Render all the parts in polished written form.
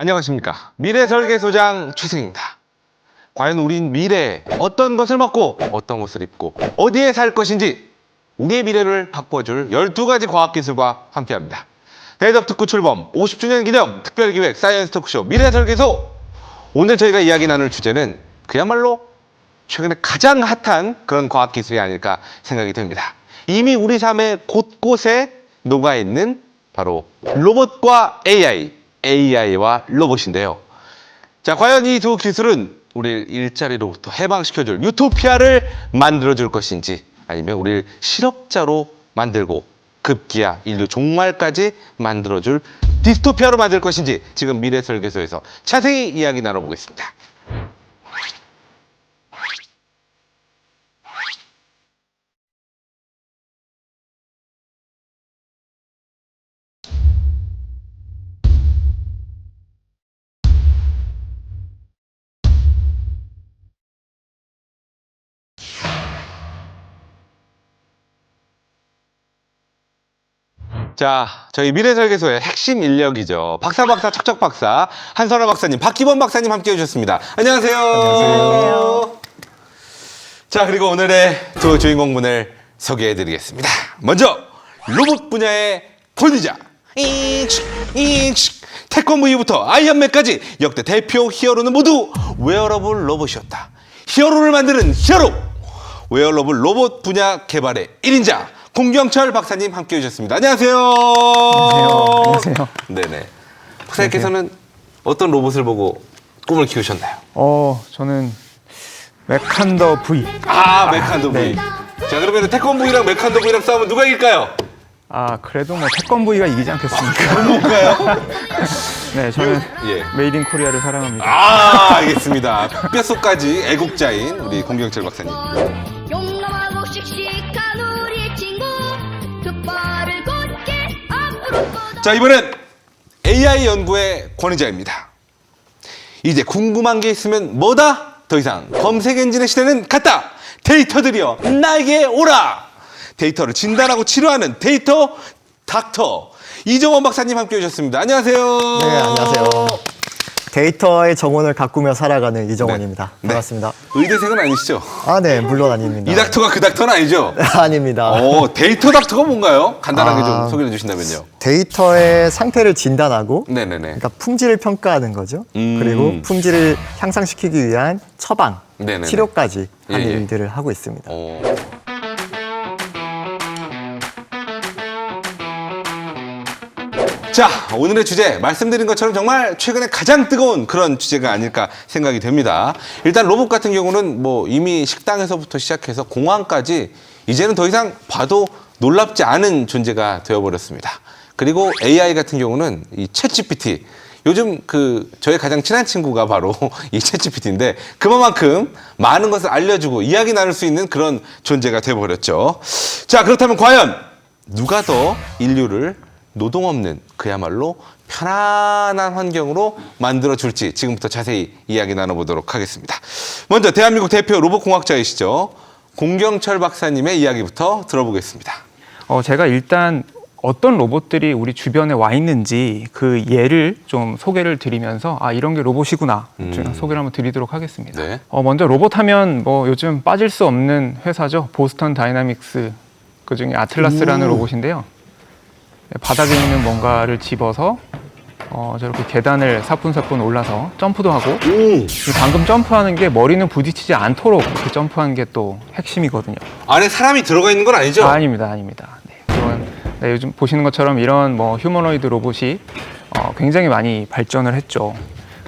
안녕하십니까. 미래설계소장 최승입니다. 과연 우린 미래에 어떤 것을 먹고 어떤 것을 입고 어디에 살 것인지 우리의 미래를 바꿔줄 12가지 과학기술과 함께합니다. 대접 특구 출범 50주년 기념 특별기획 사이언스 토크쇼 미래설계소. 오늘 저희가 이야기 나눌 주제는 그야말로 최근에 가장 핫한 그런 과학기술이 아닐까 생각이 됩니다. 이미 우리 삶의 곳곳에 녹아있는 바로 로봇과 AI와 로봇인데요. 자, 과연 이 두 기술은 우리를 일자리로부터 해방시켜줄 유토피아를 만들어줄 것인지, 아니면 우리를 실업자로 만들고 급기야 인류 종말까지 만들어줄 디스토피아로 만들 것인지, 지금 미래설계소에서 자세히 이야기 나눠보겠습니다. 자, 저희 미래설계소의 핵심 인력이죠. 박사 척척 박사 한선화 박사님, 박기범 박사님 함께 해주셨습니다. 안녕하세요. 안녕하세요. 자, 그리고 오늘의 두 주인공분을 소개해드리겠습니다. 먼저 로봇 분야의 권위자, 태권브 이후부터 아이언맨까지 역대 대표 히어로는 모두 웨어러블 로봇이었다. 히어로를 만드는 히어로, 웨어러블 로봇 분야 개발의 1인자 공경철 박사님 함께 해주셨습니다. 안녕하세요. 안녕하세요. 네네. 박사님께서는 어떤 로봇을 보고 꿈을 키우셨나요? 저는 메칸더 V. 메칸더 V. 네. 자, 그러면 태권브이랑 메칸더 V랑 싸우면 누가 이길까요? 그래도 뭐 태권 V가 이기지 않겠습니까? 뭘까요? 네, 저는 예. 메이드 인 코리아를 사랑합니다. 알겠습니다. 뼛속까지 애국자인 우리 공경철 박사님. 용감하고 씩씩한 우리 친구 두 발을 곧게 앞으로 뻗어. 자, 이번엔 AI 연구의 권위자입니다. 이제 궁금한 게 있으면 뭐다? 더 이상 검색 엔진의 시대는 갔다. 데이터들이여 나에게 오라. 데이터를 진단하고 치료하는 데이터 닥터 이정원 박사님 함께 오셨습니다. 안녕하세요. 네, 안녕하세요. 데이터의 정원을 가꾸며 살아가는 이정원입니다. 네. 반갑습니다. 의대생은 아니시죠? 네, 물론 아닙니다. 이 닥터가 그 닥터는 아니죠? 아닙니다. 데이터 닥터가 뭔가요? 간단하게 좀 소개해 주신다면요. 데이터의 상태를 진단하고, 네네네. 그러니까 품질을 평가하는 거죠. 음. 그리고 품질을 향상시키기 위한 처방, 네네네. 치료까지 하는 예, 예. 일들을 하고 있습니다. 자, 오늘의 주제 말씀드린 것처럼 정말 최근에 가장 뜨거운 그런 주제가 아닐까 생각이 됩니다. 일단 로봇 같은 경우는 뭐 이미 식당에서부터 시작해서 공항까지 이제는 더 이상 봐도 놀랍지 않은 존재가 되어버렸습니다. 그리고 AI 같은 경우는 이 챗GPT, 요즘 저의 가장 친한 친구가 바로 이 챗GPT인데 그만큼 많은 것을 알려주고 이야기 나눌 수 있는 그런 존재가 되어버렸죠. 자, 그렇다면 과연 누가 더 인류를 노동 없는 그야말로 편안한 환경으로 만들어줄지 지금부터 자세히 이야기 나눠보도록 하겠습니다. 먼저 대한민국 대표 로봇공학자이시죠. 공경철 박사님의 이야기부터 들어보겠습니다. 제가 일단 어떤 로봇들이 우리 주변에 와 있는지 그 예를 좀 소개를 드리면서 이런 게 로봇이구나 제가 소개를 한번 드리도록 하겠습니다. 네. 먼저 로봇 하면 뭐 요즘 빠질 수 없는 회사죠. 보스턴 다이나믹스, 그중에 아틀라스라는 로봇인데요. 바닥에 있는 뭔가를 집어서 저렇게 계단을 사뿐사뿐 올라서 점프도 하고, 방금 점프하는 게 머리는 부딪히지 않도록 그렇게 점프하는 게 또 핵심이거든요. 안에 사람이 들어가 있는 건 아니죠? 아닙니다. 네, 요즘 보시는 것처럼 이런 뭐 휴머노이드 로봇이 굉장히 많이 발전을 했죠.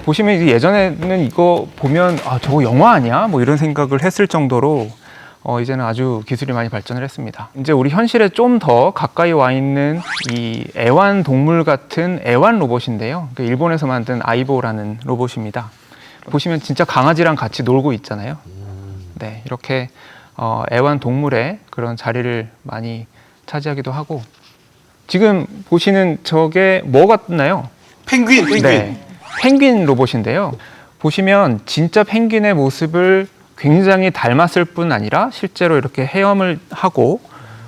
보시면 이제 예전에는 이거 보면 저거 영화 아니야? 뭐 이런 생각을 했을 정도로 이제는 아주 기술이 많이 발전을 했습니다. 이제 우리 현실에 좀 더 가까이 와 있는 이 애완동물 같은 애완 로봇인데요. 일본에서 만든 아이보라는 로봇입니다. 보시면 진짜 강아지랑 같이 놀고 있잖아요. 네, 이렇게 애완동물의 그런 자리를 많이 차지하기도 하고, 지금 보시는 저게 뭐 같나요? 펭귄. 네, 펭귄 로봇인데요. 보시면 진짜 펭귄의 모습을 굉장히 닮았을 뿐 아니라 실제로 이렇게 헤엄을 하고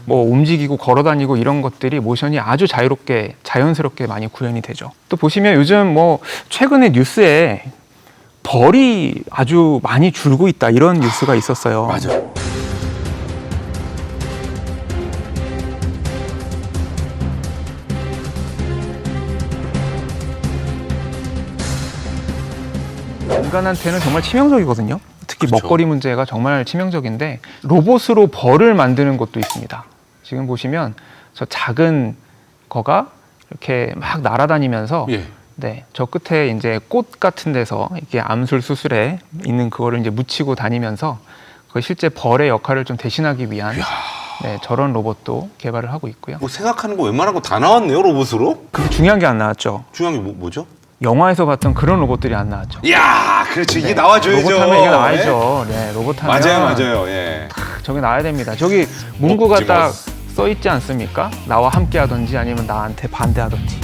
뭐 움직이고 걸어다니고 이런 것들이 모션이 아주 자유롭게 자연스럽게 많이 구현이 되죠. 또 보시면 요즘 뭐 최근에 뉴스에 벌이 아주 많이 줄고 있다 이런 뉴스가 있었어요. 맞아요. 인간한테는 정말 치명적이거든요. 특히 그렇죠. 먹거리 문제가 정말 치명적인데 로봇으로 벌을 만드는 것도 있습니다. 지금 보시면 저 작은 거가 이렇게 막 날아다니면서 예. 네, 저 끝에 이제 꽃 같은 데서 이게 암술 수술에 있는 그거를 이제 묻히고 다니면서 그 실제 벌의 역할을 좀 대신하기 위한 네, 저런 로봇도 개발을 하고 있고요. 뭐 생각하는 거 웬만한 거 다 나왔네요, 로봇으로. 근데 중요한 게 안 나왔죠. 중요한 게 뭐죠? 영화에서 봤던 그런 로봇들이 안 나왔죠. 이야, 그렇죠. 이게 나와줘야죠. 로봇하면 이게 나와야죠. 네, 로봇하면 맞아요. 예. 저기 나와야 됩니다. 저기 문구가 딱 옵티머스. 써 있지 않습니까? 나와 함께 하든지 아니면 나한테 반대하든지.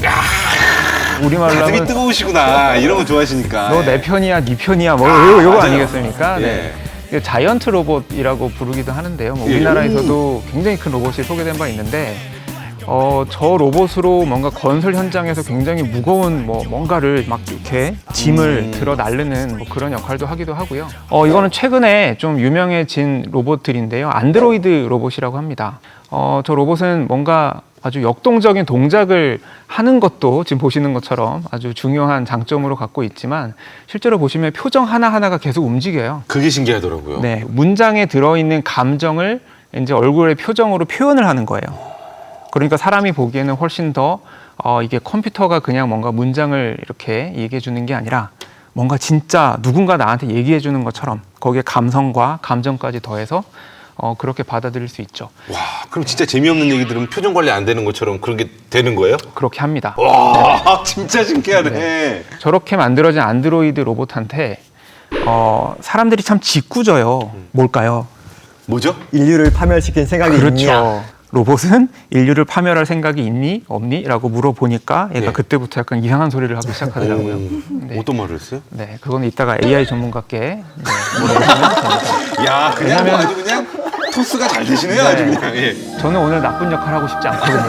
우리말로 가슴이 하면 뜨거우시구나. 이런 거 좋아하시니까. 너 내 편이야, 네 편이야, 뭐 요거 맞아요. 아니겠습니까? 예. 네. 이게 자이언트 로봇이라고 부르기도 하는데요. 뭐 예. 우리나라에서도 굉장히 큰 로봇이 소개된 바 있는데, 저 로봇으로 뭔가 건설 현장에서 굉장히 무거운 뭔가를 막 이렇게 짐을 들어 나르는 뭐 그런 역할도 하기도 하고요. 이거는 최근에 좀 유명해진 로봇들인데요. 안드로이드 로봇이라고 합니다. 저 로봇은 뭔가 아주 역동적인 동작을 하는 것도 지금 보시는 것처럼 아주 중요한 장점으로 갖고 있지만 실제로 보시면 표정 하나하나가 계속 움직여요. 그게 신기하더라고요. 네, 문장에 들어있는 감정을 이제 얼굴의 표정으로 표현을 하는 거예요. 그러니까 사람이 보기에는 훨씬 더 이게 컴퓨터가 그냥 뭔가 문장을 이렇게 얘기해 주는 게 아니라 뭔가 진짜 누군가 나한테 얘기해 주는 것처럼 거기에 감성과 감정까지 더해서 그렇게 받아들일 수 있죠. 와, 그럼 진짜 재미없는 얘기 들으면 표정 관리 안 되는 것처럼 그런 게 되는 거예요? 그렇게 합니다. 와, 진짜 신기하네. 저렇게 만들어진 안드로이드 로봇한테 사람들이 참 짓궂어요. 뭘까요? 뭐죠? 인류를 파멸시킨 생각이 그렇죠. 있냐? 로봇은 인류를 파멸할 생각이 있니? 없니? 라고 물어보니까 얘가 네. 그때부터 약간 이상한 소리를 하기 시작하더라고요. 네. 어떤 말을 했어요? 네, 그건 이따가 AI 전문가께 물어보시면 됩니다. 야, 그냥 왜냐면- 뭐 아주 그냥 토스가 잘 되시네요, 아주 그냥. 예. 저는 오늘 나쁜 역할 하고 싶지 않거든요.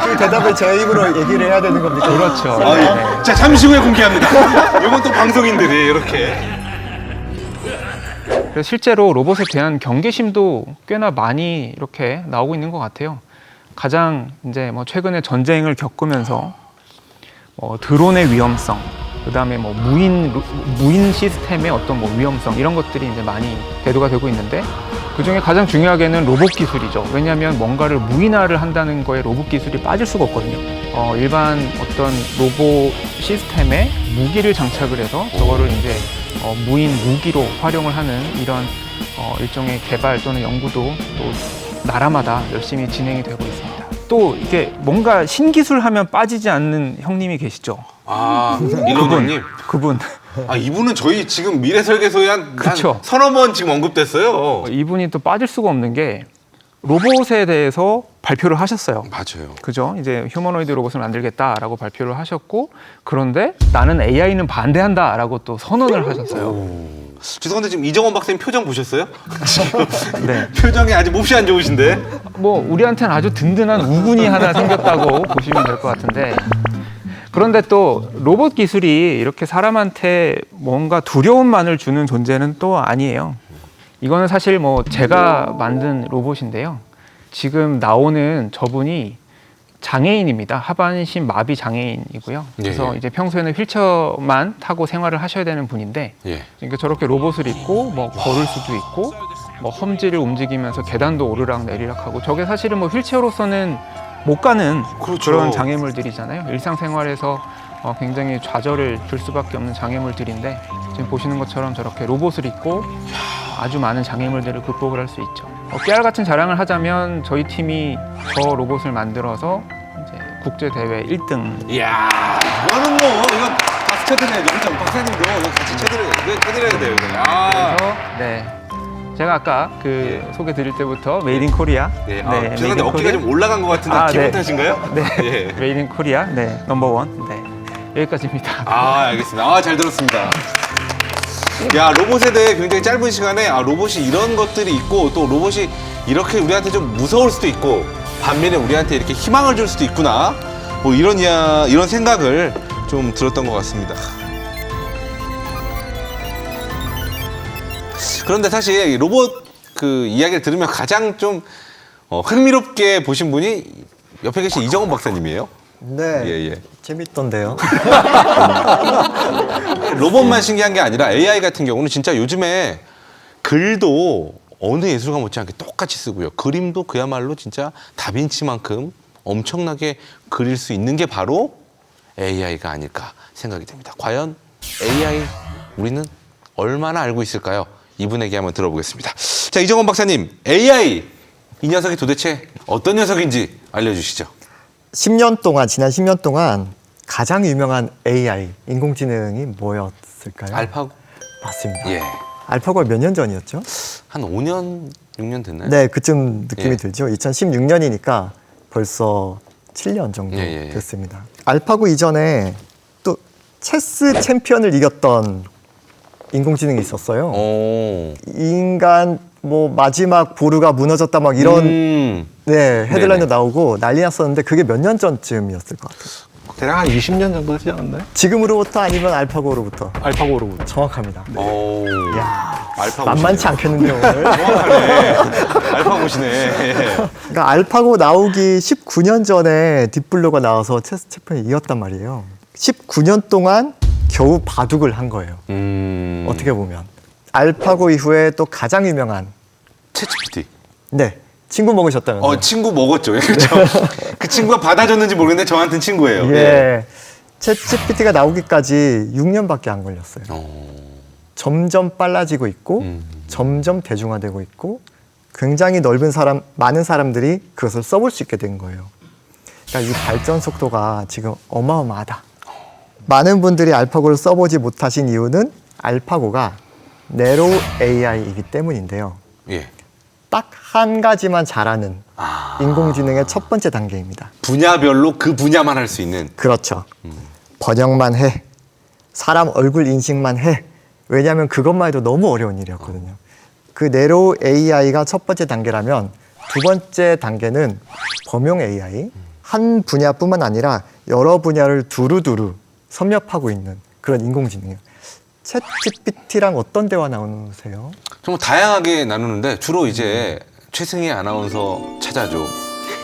그 대답을 제 입으로 얘기를 해야 되는 겁니까? 그렇죠. 아, 네. 예. 자, 잠시 후에 공개합니다. 이건 또 방송인들이 이렇게. 그래서 실제로 로봇에 대한 경계심도 꽤나 많이 이렇게 나오고 있는 것 같아요. 가장 이제 뭐 최근에 전쟁을 겪으면서 드론의 위험성, 그다음에 뭐 무인 시스템의 어떤 뭐 위험성 이런 것들이 이제 많이 대두가 되고 있는데 그 중에 가장 중요하게는 로봇 기술이죠. 왜냐하면 뭔가를 무인화를 한다는 거에 로봇 기술이 빠질 수가 없거든요. 일반 어떤 로봇 시스템에 무기를 장착을 해서 저거를 이제 무인 무기로 활용을 하는 이런 일종의 개발 또는 연구도 또 나라마다 열심히 진행이 되고 있습니다. 또 이게 뭔가 신기술 하면 빠지지 않는 형님이 계시죠. 아, 일론님. 그분. 아, 이분은 저희 지금 미래설계소에 한 그쵸. 서너 번 지금 언급됐어요. 이분이 또 빠질 수가 없는 게 로봇에 대해서 발표를 하셨어요. 맞아요. 그죠? 이제 휴머노이드 로봇을 만들겠다라고 발표를 하셨고 그런데 나는 AI는 반대한다라고 또 선언을 하셨어요. 죄송한데 지금 이정원 박사님 표정 보셨어요? 지금 네. 표정이 아주 몹시 안 좋으신데. 뭐 우리한테는 아주 든든한 우군이 하나 생겼다고 보시면 될 것 같은데 그런데 또 로봇 기술이 이렇게 사람한테 뭔가 두려움만을 주는 존재는 또 아니에요. 이거는 사실 뭐 제가 만든 로봇인데요. 지금 나오는 저분이 장애인입니다. 하반신 마비 장애인이고요. 그래서 예. 이제 평소에는 휠체어만 타고 생활을 하셔야 되는 분인데 예. 그러니까 저렇게 로봇을 입고 뭐 걸을 수도 있고 뭐 험지를 움직이면서 계단도 오르락 내리락 하고 저게 사실은 뭐 휠체어로서는 못 가는 그렇죠. 그런 장애물들이잖아요. 일상생활에서 굉장히 좌절을 줄 수밖에 없는 장애물들인데 지금 보시는 것처럼 저렇게 로봇을 입고 아주 많은 장애물들을 극복을 할 수 있죠. 깨알 같은 자랑을 하자면 저희 팀이 저 로봇을 만들어서 이제 국제 대회 1등. 이야, 이거는 뭐 이건 박수 쳐드려야죠. 그렇죠? 박사님도 이거 같이 쳐드려야 돼요. 이거. 아. 그래서 네. 제가 아까 그 소개 드릴 때부터 메이드 인 코리아. 네. 아, 죄송한데 어깨가 좀 올라간 것 같은데 기분 네. 탓인가요? 네. 예. 메이드 인 코리아. 네. 넘버원. 네. 여기까지입니다. 아, 알겠습니다. 아, 잘 들었습니다. 야, 로봇에 대해 굉장히 짧은 시간에 로봇이 이런 것들이 있고 또 로봇이 이렇게 우리한테 좀 무서울 수도 있고 반면에 우리한테 이렇게 희망을 줄 수도 있구나. 뭐 이런 생각을 좀 들었던 것 같습니다. 그런데 사실 이 로봇 그 이야기를 들으면 가장 좀 흥미롭게 보신 분이 옆에 계신 이정원 박사님이에요. 네. 예. 재밌던데요. 로봇만 신기한 게 아니라 AI 같은 경우는 진짜 요즘에 글도 어느 예술가 못지않게 똑같이 쓰고요. 그림도 그야말로 진짜 다빈치만큼 엄청나게 그릴 수 있는 게 바로 AI가 아닐까 생각이 됩니다. 과연 AI 우리는 얼마나 알고 있을까요? 이분에게 한번 들어보겠습니다. 자, 이정원 박사님, AI 이 녀석이 도대체 어떤 녀석인지 알려주시죠. 지난 10년 동안 가장 유명한 AI, 인공지능이 뭐였을까요? 알파고? 맞습니다. 예. 알파고가 몇 년 전이었죠? 한 5년, 6년 됐나요? 네, 그쯤 느낌이 예. 들죠. 2016년이니까 벌써 7년 정도 예. 됐습니다. 알파고 이전에 또 체스 챔피언을 이겼던 인공지능이 있었어요. 오. 인간 뭐 마지막 보루가 무너졌다 막 이런 네, 헤드라인도 네네. 나오고 난리 났었는데 그게 몇 년 전쯤이었을 것 같아요. 대략 한 20년 정도 되지 않았나요? 지금으로부터 아니면 알파고로부터? 알파고로부터. 정확합니다. 오. 이야, 알파고. 만만치 않겠는데 오늘. 알파고시네. 그러니까 알파고 나오기 19년 전에 딥블루가 나와서 체스 챔피언이 이겼단 말이에요. 19년 동안 겨우 바둑을 한 거예요. 어떻게 보면. 알파고 이후에 또 가장 유명한 챗GPT. 네, 친구 먹으셨다면서요. 친구 먹었죠. 그렇죠. 그 친구가 받아줬는지 모르겠는데 저한테는 친구예요. 예. 챗GPT가 나오기까지 6년밖에 안 걸렸어요. 점점 빨라지고 있고 점점 대중화되고 있고 굉장히 많은 사람들이 그것을 써볼 수 있게 된 거예요. 그러니까 이 발전 속도가 지금 어마어마하다. 많은 분들이 알파고를 써보지 못하신 이유는 알파고가 네로우 AI이기 때문인데요. 예. 딱 한 가지만 잘하는 인공지능의 첫 번째 단계입니다. 분야별로 그 분야만 할 수 있는. 그렇죠. 번역만 해. 사람 얼굴 인식만 해. 왜냐하면 그것만 해도 너무 어려운 일이었거든요. 그 네로우 AI가 첫 번째 단계라면 두 번째 단계는 범용 AI. 한 분야뿐만 아니라 여러 분야를 두루두루 섭렵하고 있는 그런 인공지능이에요. 챗 GPT랑 어떤 대화 나누세요? 정말 다양하게 나누는데 주로 이제 최승희 아나운서 찾아줘.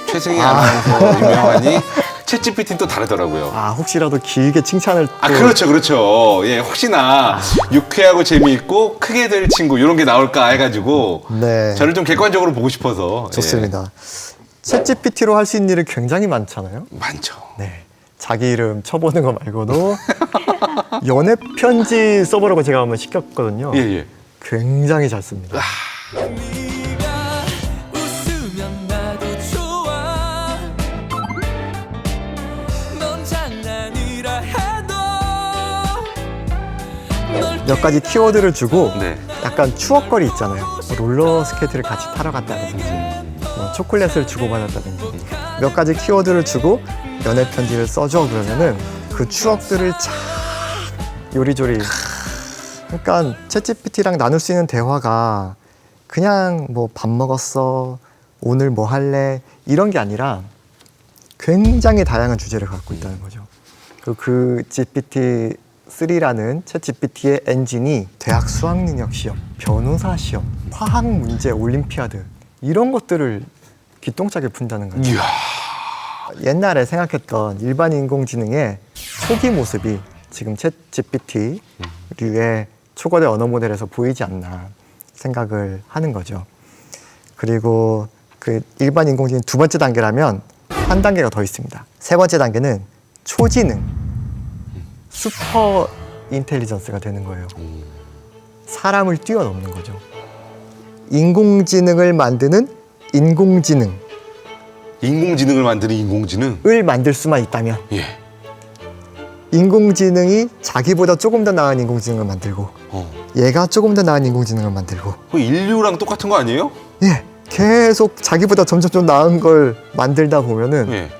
최승희 아나운서 유명하니 챗GPT는 또 다르더라고요. 혹시라도 길게 칭찬을 또 그렇죠. 예, 혹시나 유쾌하고 재미있고 크게 될 친구 이런 게 나올까 해가지고 네. 저를 좀 객관적으로 보고 싶어서. 좋습니다. 챗 GPT로 할 수 있는 일이 굉장히 많잖아요. 예, 많죠. 네. 자기 이름 쳐보는 거 말고도 연애 편지 써보라고 제가 한번 시켰거든요. 예. 굉장히 잘 씁니다. 웃으면 나도 좋아 넌 장난이라 해도 몇 가지 키워드를 주고 네. 약간 추억거리 있잖아요. 롤러스케이트를 같이 타러 갔다든지 초콜릿을 주고받았다든지 몇 가지 키워드를 주고 연애 편지를 써줘 그러면은 그 추억들을 쫙 요리조리. 그러니까 챗GPT랑 나눌 수 있는 대화가 그냥 뭐 밥 먹었어, 오늘 뭐 할래 이런 게 아니라 굉장히 다양한 주제를 갖고 있다는 거죠. 그 GPT-3라는 챗GPT의 엔진이 대학 수학능력 시험, 변호사 시험, 화학 문제, 올림피아드 이런 것들을 기똥차게 푼다는 거죠. 이야. 옛날에 생각했던 일반 인공지능의 초기 모습이 지금 챗GPT류의 초거대 언어 모델에서 보이지 않나 생각을 하는 거죠. 그리고 그 일반 인공지능 두 번째 단계라면 한 단계가 더 있습니다. 세 번째 단계는 초지능, 슈퍼 인텔리전스가 되는 거예요. 사람을 뛰어넘는 거죠. 인공지능을 만드는 인공지능을 인공지능을 만드는 인공지능. 만들 수만 있다면 예. 인공지능이 자기보다 조금 더 나은 인공지능을 만들고 얘가 조금 더 나은 인공지능을 만들고 그 인류랑 똑같은 거 아니에요? 예, 계속 자기보다 점점 좀 나은 걸 만들다 보면은 예.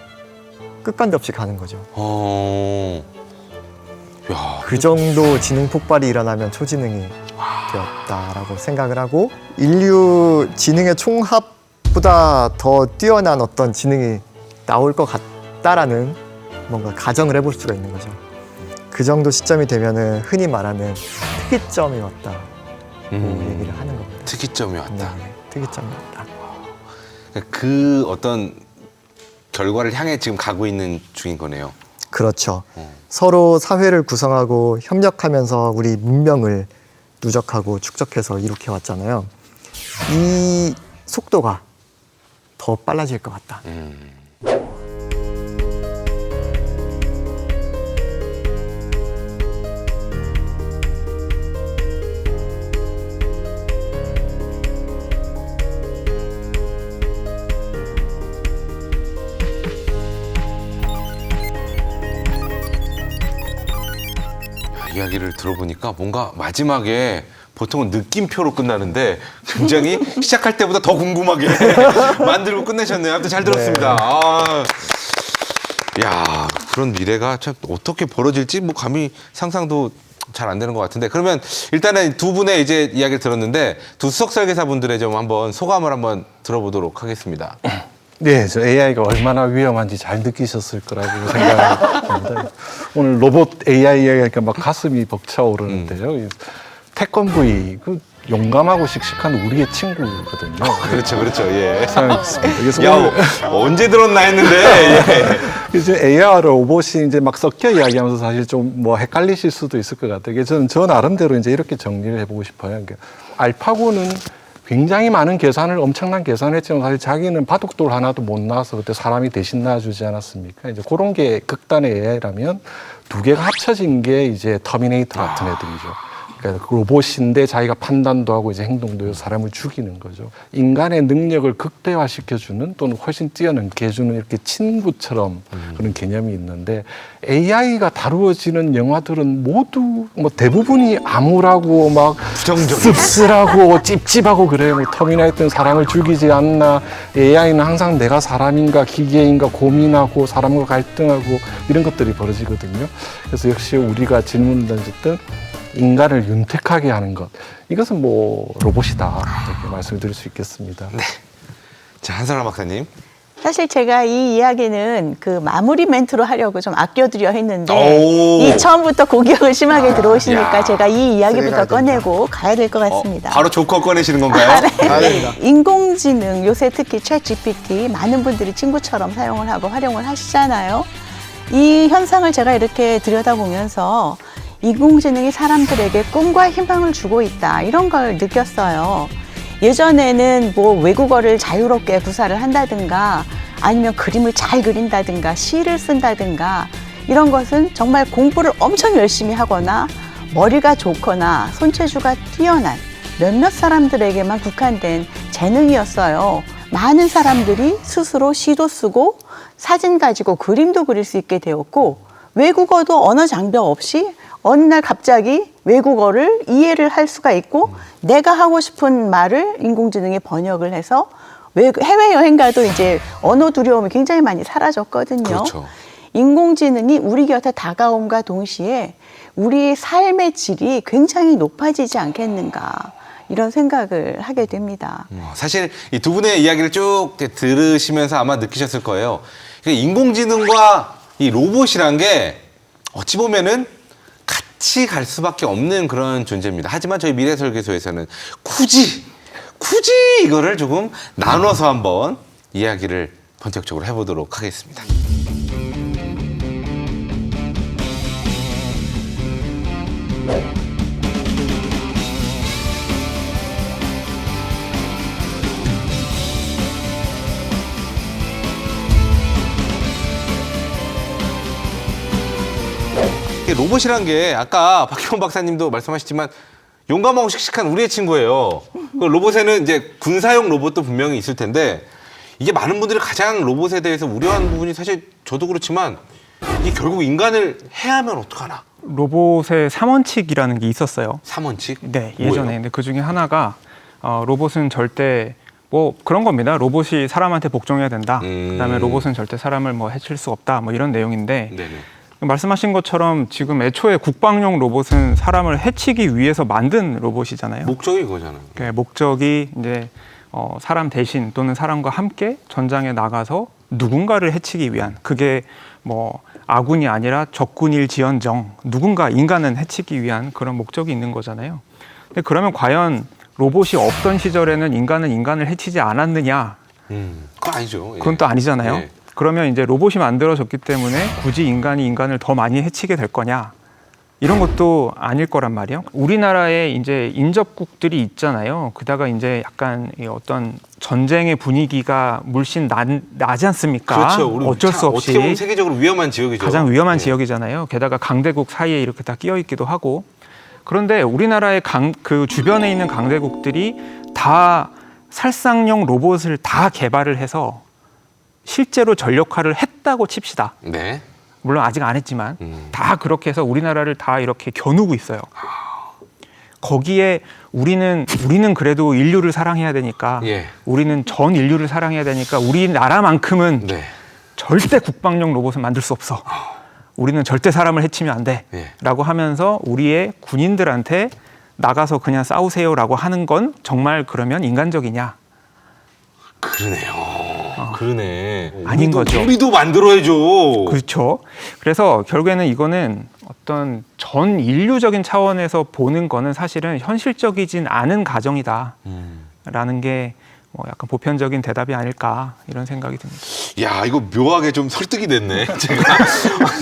끝간데 없이 가는 거죠. 야. 그 정도 지능 폭발이 일어나면 초지능이 되었다라고 생각을 하고 인류 지능의 총합 로봇보다 더 뛰어난 어떤 지능이 나올 것 같다라는 뭔가 가정을 해볼 수가 있는 거죠. 그 정도 시점이 되면은 흔히 말하는 특이점이 왔다고 얘기를 하는 겁니다. 특이점이 왔다. 네, 특이점이 왔다. 그 어떤 결과를 향해 지금 가고 있는 중인 거네요. 그렇죠. 서로 사회를 구성하고 협력하면서 우리 문명을 누적하고 축적해서 이렇게 왔잖아요. 이 속도가 더 빨라질 것 같다. 이야기를 들어보니까 뭔가 마지막에 보통은 느낌표로 끝나는데 굉장히 시작할 때보다 더 궁금하게 만들고 끝내셨네요. 아무튼 잘 들었습니다. 아, 야, 그런 미래가 참 어떻게 벌어질지 뭐 감히 상상도 잘 안 되는 것 같은데, 그러면 일단은 두 분의 이제 이야기를 들었는데 두 수석 설계사분들의 좀 한번 소감을 한번 들어보도록 하겠습니다. 네, 저 AI가 얼마나 위험한지 잘 느끼셨을 거라고 생각합니다. 오늘 로봇 AI 이야기하니까 막 가슴이 벅차오르는데요. 태권브이, 그 용감하고 씩씩한 우리의 친구거든요. 그렇죠, 그렇죠. 예. 생각했습니다. 그래서 야, 오늘 언제 들었나 했는데. 예. 이제 AI와 로봇이 이제 막 섞여 이야기하면서 사실 좀 뭐 헷갈리실 수도 있을 것 같아요. 저는 저 나름대로 이제 이렇게 정리를 해보고 싶어요. 그러니까 알파고는 굉장히 많은 계산을 엄청난 계산을 했지만 사실 자기는 바둑돌 하나도 못 나와서 그때 사람이 대신 낳아주지 않았습니까? 이제 그런 게 극단의 AI라면 두 개가 합쳐진 게 이제 터미네이터 같은 애들이죠. 그러니까 로봇인데 자기가 판단도 하고 이제 행동도 해서 사람을 죽이는 거죠. 인간의 능력을 극대화시켜주는 또는 훨씬 뛰어넘게 해주는 이렇게 친구처럼 그런 개념이 있는데 AI가 다루어지는 영화들은 모두 뭐 대부분이 암울하고 막 부정적이고. 씁쓸하고 찝찝하고 그래요. 뭐 터미네이터는 사람을 죽이지 않나, AI는 항상 내가 사람인가 기계인가 고민하고 사람과 갈등하고 이런 것들이 벌어지거든요. 그래서 역시 우리가 질문을 던졌던 인간을 윤택하게 하는 것, 이것은 뭐 로봇이다 이렇게 말씀을 드릴 수 있겠습니다. 네. 자, 한선아 박사님. 사실 제가 이 이야기는 그 마무리 멘트로 하려고 좀 아껴드려 했는데 오. 이 처음부터 공격을 심하게 들어오시니까 야. 제가 이 이야기부터 세가지다. 꺼내고 가야 될 것 같습니다. 바로 조커 꺼내시는 건가요? 인공지능 요새 특히 챗 GPT 많은 분들이 친구처럼 사용을 하고 활용을 하시잖아요. 이 현상을 제가 이렇게 들여다보면서 인공지능이 사람들에게 꿈과 희망을 주고 있다, 이런 걸 느꼈어요. 예전에는 뭐 외국어를 자유롭게 구사를 한다든가 아니면 그림을 잘 그린다든가 시를 쓴다든가 이런 것은 정말 공부를 엄청 열심히 하거나 머리가 좋거나 손재주가 뛰어난 몇몇 사람들에게만 국한된 재능이었어요. 많은 사람들이 스스로 시도 쓰고 사진 가지고 그림도 그릴 수 있게 되었고, 외국어도 언어 장벽 없이 어느 날 갑자기 외국어를 이해를 할 수가 있고 내가 하고 싶은 말을 인공지능이 번역을 해서 해외여행 가도 이제 언어 두려움이 굉장히 많이 사라졌거든요. 그렇죠. 인공지능이 우리 곁에 다가옴과 동시에 우리의 삶의 질이 굉장히 높아지지 않겠는가, 이런 생각을 하게 됩니다. 사실 이 두 분의 이야기를 쭉 들으시면서 아마 느끼셨을 거예요. 인공지능과 이 로봇이란 게 어찌 보면은 같이 갈 수밖에 없는 그런 존재입니다. 하지만 저희 미래설계소에서는 굳이 이거를 조금 나눠서 한번 이야기를 본격적으로 해보도록 하겠습니다. 로봇이란 게 아까 박희원 박사님도 말씀하셨지만 용감하고 씩씩한 우리의 친구예요. 그 로봇에는 이제 군사용 로봇도 분명히 있을 텐데, 이게 많은 분들이 가장 로봇에 대해서 우려하는 부분이, 사실 저도 그렇지만 이게 결국 인간을 해하면 어떡하나. 로봇의 3원칙이라는 게 있었어요. 3원칙? 네, 예전에. 뭐예요? 근데 그 중에 하나가 로봇은 절대 뭐 그런 겁니다. 로봇이 사람한테 복종해야 된다. 그다음에 로봇은 절대 사람을 뭐 해칠 수 없다. 뭐 이런 내용인데, 네네. 말씀하신 것처럼 지금 애초에 국방용 로봇은 사람을 해치기 위해서 만든 로봇이잖아요. 목적이 그거잖아요. 목적이 이제 사람 대신 또는 사람과 함께 전장에 나가서 누군가를 해치기 위한, 그게 뭐 아군이 아니라 적군일지언정 누군가 인간은 해치기 위한 그런 목적이 있는 거잖아요. 근데 그러면 과연 로봇이 없던 시절에는 인간은 인간을 해치지 않았느냐? 그건 아니죠. 예. 그건 또 아니잖아요. 예. 그러면 이제 로봇이 만들어졌기 때문에 굳이 인간이 인간을 더 많이 해치게 될 거냐? 이런 것도 아닐 거란 말이에요. 우리나라에 이제 인접국들이 있잖아요. 그다가 이제 약간 이 어떤 전쟁의 분위기가 물씬 나지 않습니까? 그렇죠. 우리 어쩔 수 없이 어떻게 보면 세계적으로 위험한 지역이죠. 가장 위험한 예. 지역이잖아요. 게다가 강대국 사이에 이렇게 다 끼어 있기도 하고. 그런데 우리나라의 그 주변에 있는 강대국들이 다 살상용 로봇을 다 개발을 해서 실제로 전력화를 했다고 칩시다. 네. 물론 아직 안 했지만 다 그렇게 해서 우리나라를 다 이렇게 겨누고 있어요. 거기에 우리는 그래도 인류를 사랑해야 되니까 예. 우리는 전 인류를 사랑해야 되니까 우리나라만큼은 네. 절대 국방용 로봇을 만들 수 없어. 우리는 절대 사람을 해치면 안 돼. 예. 라고 하면서 우리의 군인들한테 나가서 그냥 싸우세요라고 하는 건 정말 그러면 인간적이냐? 그러네요. 그러네. 아닌 거죠. 우리도 만들어야죠. 그렇죠. 그래서 결국에는 이거는 어떤 전 인류적인 차원에서 보는 거는 사실은 현실적이진 않은 가정이다라는 게 뭐 약간 보편적인 대답이 아닐까 이런 생각이 듭니다. 야, 이거 묘하게 좀 설득이 됐네. 제가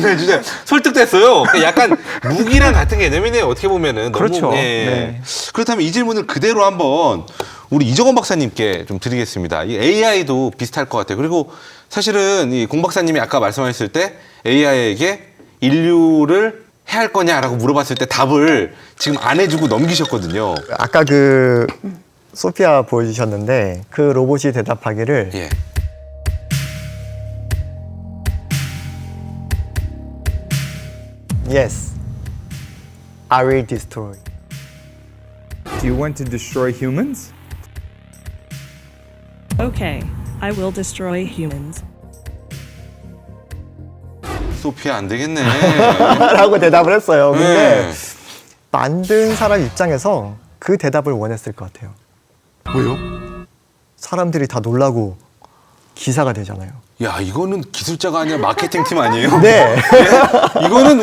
네, 진짜 설득됐어요. 약간 무기랑 같은 개념이네요. 어떻게 보면은 너무, 그렇죠. 네. 네. 그렇다면 이 질문을 그대로 한번 우리 이정원 박사님께 좀 드리겠습니다. 이 AI도 비슷할 것 같아요. 그리고 사실은 이 공 박사님이 아까 말씀하셨을 때 AI에게 인류를 해할 거냐라고 물어봤을 때 답을 지금 안 해주고 넘기셨거든요. 아까 그 소피아 보여주셨는데 그 로봇이 대답하기를 예. Yes, I will destroy. Do you want to destroy humans? Okay, I will destroy humans. 소피아 안 되겠네. 라고 대답을 했어요. 근데 네. 만든 사람 입장에서 그 대답을 원했을 것 같아요. 왜요? 사람들이 다 놀라고 기사가 되잖아요. 야, 이거는 기술자가 아니라 마케팅 팀 아니에요? 네. 이건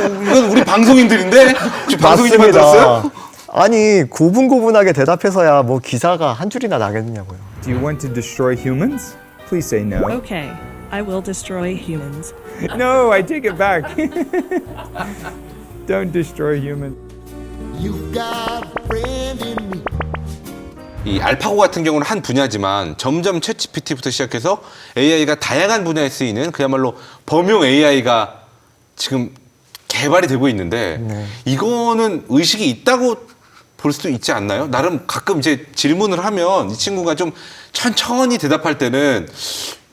우리 방송인들인데? 혹시 방송인이 만들었어요? 아니 고분고분하게 대답해서야 뭐 기사가 한 줄이나 나겠냐고요. Do you want to destroy humans? Please say no. Okay, I will destroy humans. No, I take it back. Don't destroy humans. 이 알파고 같은 경우는 한 분야지만 점점 챗GPT부터 시작해서 AI가 다양한 분야에 쓰이는 그야말로 범용 AI가 지금 개발이 되고 있는데 이거는 의식이 있다고 볼 수도 있지 않나요? 나름 가끔 이제 질문을 하면 이 친구가 좀 천천히 대답할 때는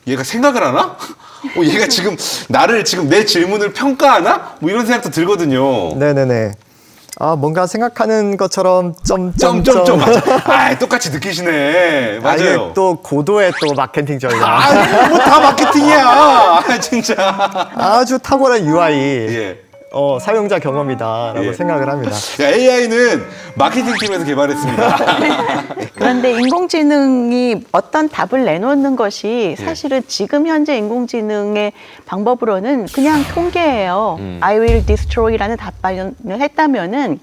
얘가 생각을 하나? 얘가 지금 나를 지금 내 질문을 평가하나? 뭐 이런 생각도 들거든요. 네네네. 아 뭔가 생각하는 것처럼 점점점. 아, 똑같이 느끼시네. 맞아요. 이게 또 고도의 또 마케팅 전략. 아, 뭐 다 마케팅이야. 아, 진짜. 아주 탁월한 UI. 예. 사용자 경험이다라고 예. 생각을 합니다. 야, AI는 마케팅 팀에서 개발했습니다. 그런데 인공지능이 어떤 답을 내놓는 것이 사실은 지금 현재 인공지능의 방법으로는 그냥 통계예요. I will destroy라는 답변을 했다면은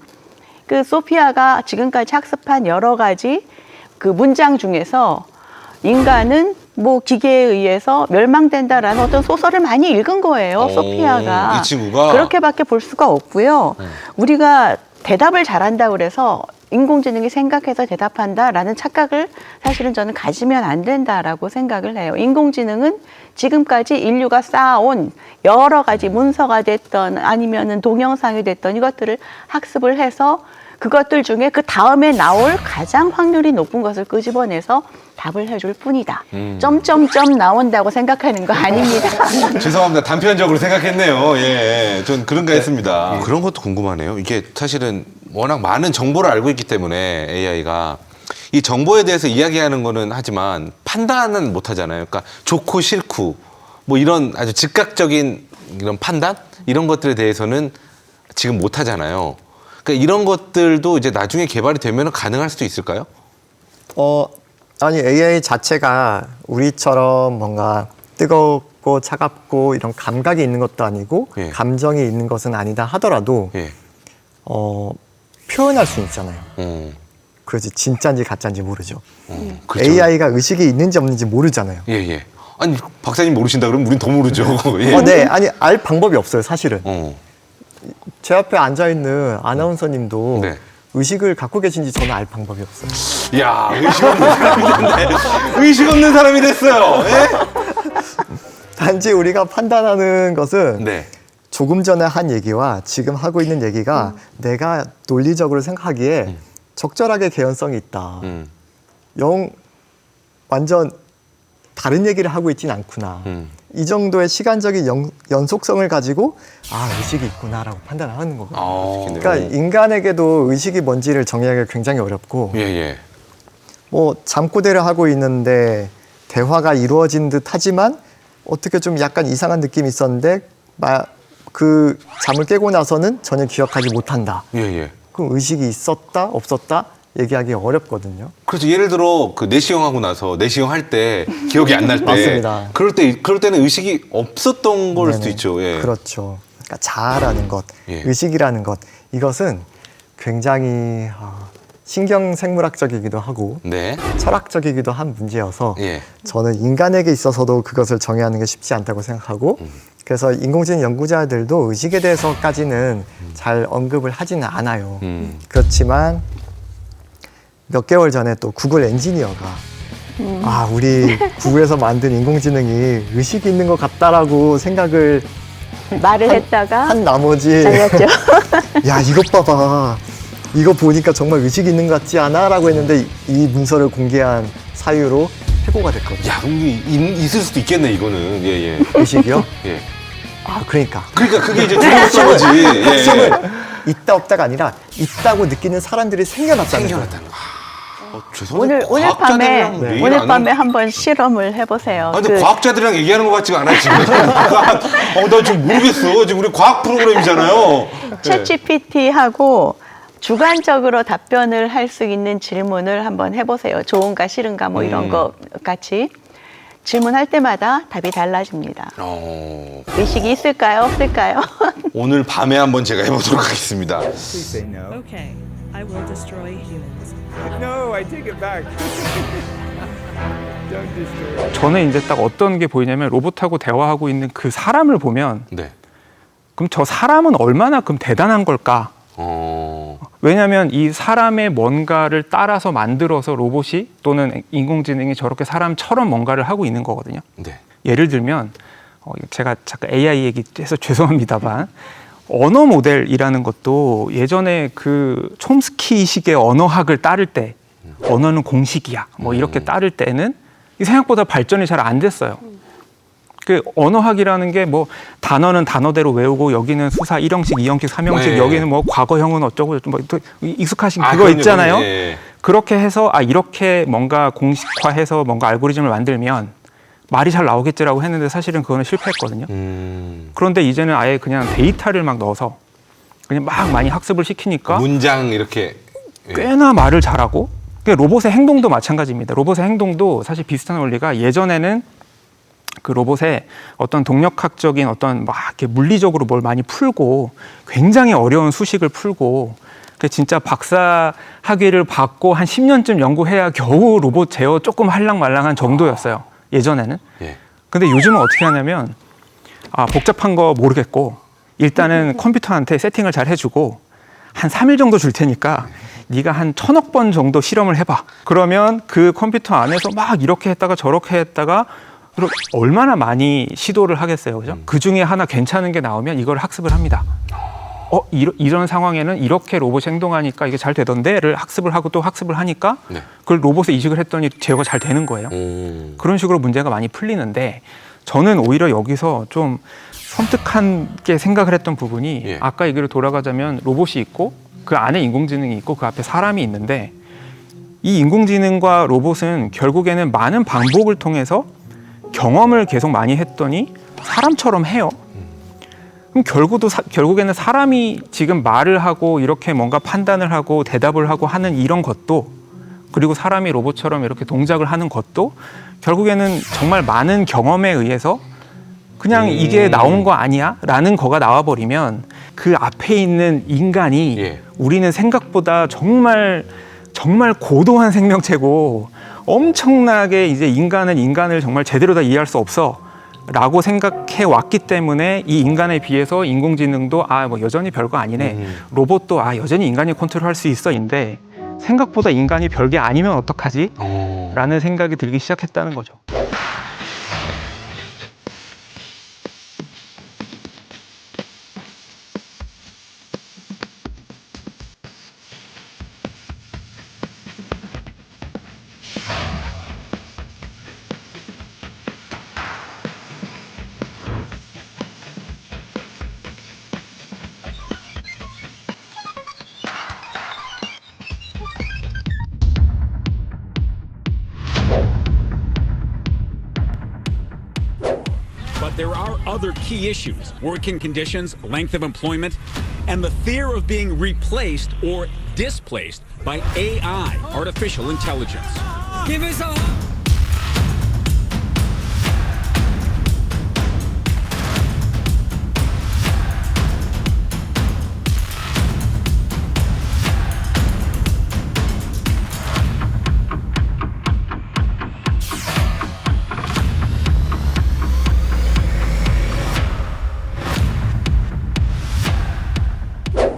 그 소피아가 지금까지 학습한 여러 가지 그 문장 중에서 인간은 뭐 기계에 의해서 멸망된다라는 어떤 소설을 많이 읽은 거예요, 소피아가. 이 친구가? 그렇게밖에 볼 수가 없고요. 우리가 대답을 잘한다고 그래서 인공지능이 생각해서 대답한다라는 착각을 사실은 저는 가지면 안 된다라고 생각을 해요. 인공지능은 지금까지 인류가 쌓아온 여러 가지 문서가 됐던 아니면은 동영상이 됐던 이것들을 학습을 해서 그것들 중에 그 다음에 나올 가장 확률이 높은 것을 끄집어내서 답을 해줄 뿐이다. 점점점 나온다고 생각하는 거 아닙니다. 죄송합니다. 단편적으로 생각했네요. 예, 전 그런가 했습니다. 그런 것도 궁금하네요. 이게 사실은 워낙 많은 정보를 알고 있기 때문에 AI가 이 정보에 대해서 이야기하는 거는 하지만 판단은 못 하잖아요. 그러니까 좋고 싫고 뭐 이런 아주 즉각적인 이런 판단 이런 것들에 대해서는 지금 못 하잖아요. 그러니까 이런 것들도 이제 나중에 개발이 되면 가능할 수도 있을까요? 아니 AI 자체가 우리처럼 뭔가 뜨겁고 차갑고 이런 감각이 있는 것도 아니고 예. 감정이 있는 것은 아니다 하더라도 예. 표현할 수 있잖아요. 그렇지 진짜인지 가짜인지 모르죠. 그렇죠. AI가 의식이 있는지 없는지 모르잖아요. 예, 예. 아니, 박사님 모르신다 그러면 우린 더 모르죠. 예. 네, 아니 알 방법이 없어요, 사실은. 어. 제 앞에 앉아 있는 아나운서님도 네. 의식을 갖고 계신지 저는 알 방법이 없어요. 야, 의식 없는 사람이 됐네. 의식 없는 사람이 됐어요. 예? 단지 우리가 판단하는 것은 네. 조금 전에 한 얘기와 지금 하고 있는 얘기가 내가 논리적으로 생각하기에 적절하게 개연성이 있다. 완전 다른 얘기를 하고 있진 않구나. 이 정도의 시간적인 연속성을 가지고 의식이 있구나라고 판단을 하는 거거든요. 그러니까 인간에게도 의식이 뭔지를 정의하기가 굉장히 어렵고 예, 예. 뭐 잠꼬대를 하고 있는데 대화가 이루어진 듯 하지만 어떻게 좀 약간 이상한 느낌이 있었는데 그 잠을 깨고 나서는 전혀 기억하지 못한다. 예, 예. 그럼 의식이 있었다 없었다 얘기하기 어렵거든요. 그렇죠. 예를 들어 그 내시경 하고 나서 내시경 할 때 기억이 안 날 때 맞습니다. 그럴 때는 의식이 없었던 걸 수도 있죠. 예. 그렇죠. 그러니까 자아라는 것, 예. 의식이라는 것 이것은 굉장히 신경생물학적이기도 하고 네. 철학적이기도 한 문제여서 예. 저는 인간에게 있어서도 그것을 정의하는 게 쉽지 않다고 생각하고 그래서 인공지능 연구자들도 의식에 대해서까지는 잘 언급을 하지는 않아요. 그렇지만 몇 개월 전에 또 구글 엔지니어가 우리 구글에서 만든 인공지능이 의식이 있는 것 같다라고 생각을 말을 했다가 한 나머지 잘렸죠. 야 이것 봐봐 이거 보니까 정말 의식이 있는 것 같지 않아? 라고 했는데 이 문서를 공개한 사유로 해고가 됐거든요. 야, 있을 수도 있겠네 이거는. 예, 예. 의식이요? 예. 그러니까 그게 이제 중요한 거지. 핵심은 있다 없다가 아니라 있다고 느끼는 사람들이 생겨났다는 거예요. 생겨났다는 거. 오늘 밤에 한번 실험을 해보세요. 근데 과학자들이랑 얘기하는 것 같지가 않아 지금. 나 지금 모르겠어. 지금 우리 과학 프로그램이잖아요. 챗GPT하고 주관적으로 답변을 할 수 있는 질문을 한번 해보세요. 좋은가 싫은가 뭐 이런 거 같이 질문할 때마다 답이 달라집니다. 의식이 있을까요? 없을까요? 오늘 밤에 한번 제가 해보도록 하겠습니다. Please say no. Okay, I will destroy humans. No, I take it back. Don't destroy. 저는 이제 딱 어떤 게 보이냐면 로봇하고 대화하고 있는 그 사람을 보면 네. 그럼 저 사람은 얼마나 그럼 대단한 걸까? 왜냐하면 이 사람의 뭔가를 따라서 만들어서 로봇이 또는 인공지능이 저렇게 사람처럼 뭔가를 하고 있는 거거든요. 네. 예를 들면 제가 잠깐 AI 얘기해서 죄송합니다만 언어 모델이라는 것도 예전에 그 촘스키식의 언어학을 따를 때 언어는 공식이야 뭐 이렇게 따를 때는 생각보다 발전이 잘 안 됐어요. 그 언어학이라는 게 뭐 단어는 단어대로 외우고 여기는 수사 1형식, 2형식, 3형식 네. 여기는 뭐 과거형은 어쩌고 뭐 익숙하신 그거 그럼요, 있잖아요. 네. 그렇게 해서 이렇게 뭔가 공식화해서 뭔가 알고리즘을 만들면 말이 잘 나오겠지라고 했는데 사실은 그거는 실패했거든요. 그런데 이제는 아예 그냥 데이터를 막 넣어서 그냥 막 많이 학습을 시키니까 문장 이렇게. 예. 꽤나 말을 잘하고 로봇의 행동도 마찬가지입니다. 로봇의 행동도 사실 비슷한 원리가 예전에는 그 로봇의 어떤 동력학적인 어떤 막 이렇게 물리적으로 뭘 많이 풀고 굉장히 어려운 수식을 풀고 그 진짜 박사 학위를 받고 한 10년쯤 연구해야 겨우 로봇 제어 조금 할랑말랑한 정도였어요. 예전에는. 예. 근데 요즘은 어떻게 하냐면 복잡한 거 모르겠고 일단은 컴퓨터한테 세팅을 잘 해주고 한 3일 정도 줄 테니까 네가 한 1000억 번 정도 실험을 해봐. 그러면 그 컴퓨터 안에서 막 이렇게 했다가 저렇게 했다가 그럼 얼마나 많이 시도를 하겠어요, 그죠? 그 중에 하나 괜찮은 게 나오면 이걸 학습을 합니다. 이런 상황에는 이렇게 로봇이 행동하니까 이게 잘 되던데를 학습을 하고 또 학습을 하니까 네. 그걸 로봇에 이식을 했더니 제어가 잘 되는 거예요. 그런 식으로 문제가 많이 풀리는데 저는 오히려 여기서 좀 섬뜩하게 생각을 했던 부분이 예. 아까 얘기로 돌아가자면 로봇이 있고 그 안에 인공지능이 있고 그 앞에 사람이 있는데 이 인공지능과 로봇은 결국에는 많은 반복을 통해서 경험을 계속 많이 했더니 사람처럼 해요. 그럼 결국에는 사람이 지금 말을 하고 이렇게 뭔가 판단을 하고 대답을 하고 하는 이런 것도 그리고 사람이 로봇처럼 이렇게 동작을 하는 것도 결국에는 정말 많은 경험에 의해서 그냥 이게 나온 거 아니야? 라는 거가 나와버리면 그 앞에 있는 인간이 예. 우리는 생각보다 정말 고도한 생명체고 엄청나게 이제 인간은 인간을 정말 제대로 다 이해할 수 없어 라고 생각해 왔기 때문에 이 인간에 비해서 인공지능도 뭐 여전히 별거 아니네. 로봇도 여전히 인간이 컨트롤할 수 있어인데 생각보다 인간이 별게 아니면 어떡하지? 라는 생각이 들기 시작했다는 거죠. But there are other key issues: working conditions, length of employment, and the fear of being replaced or displaced by AI, artificial intelligence. Give us a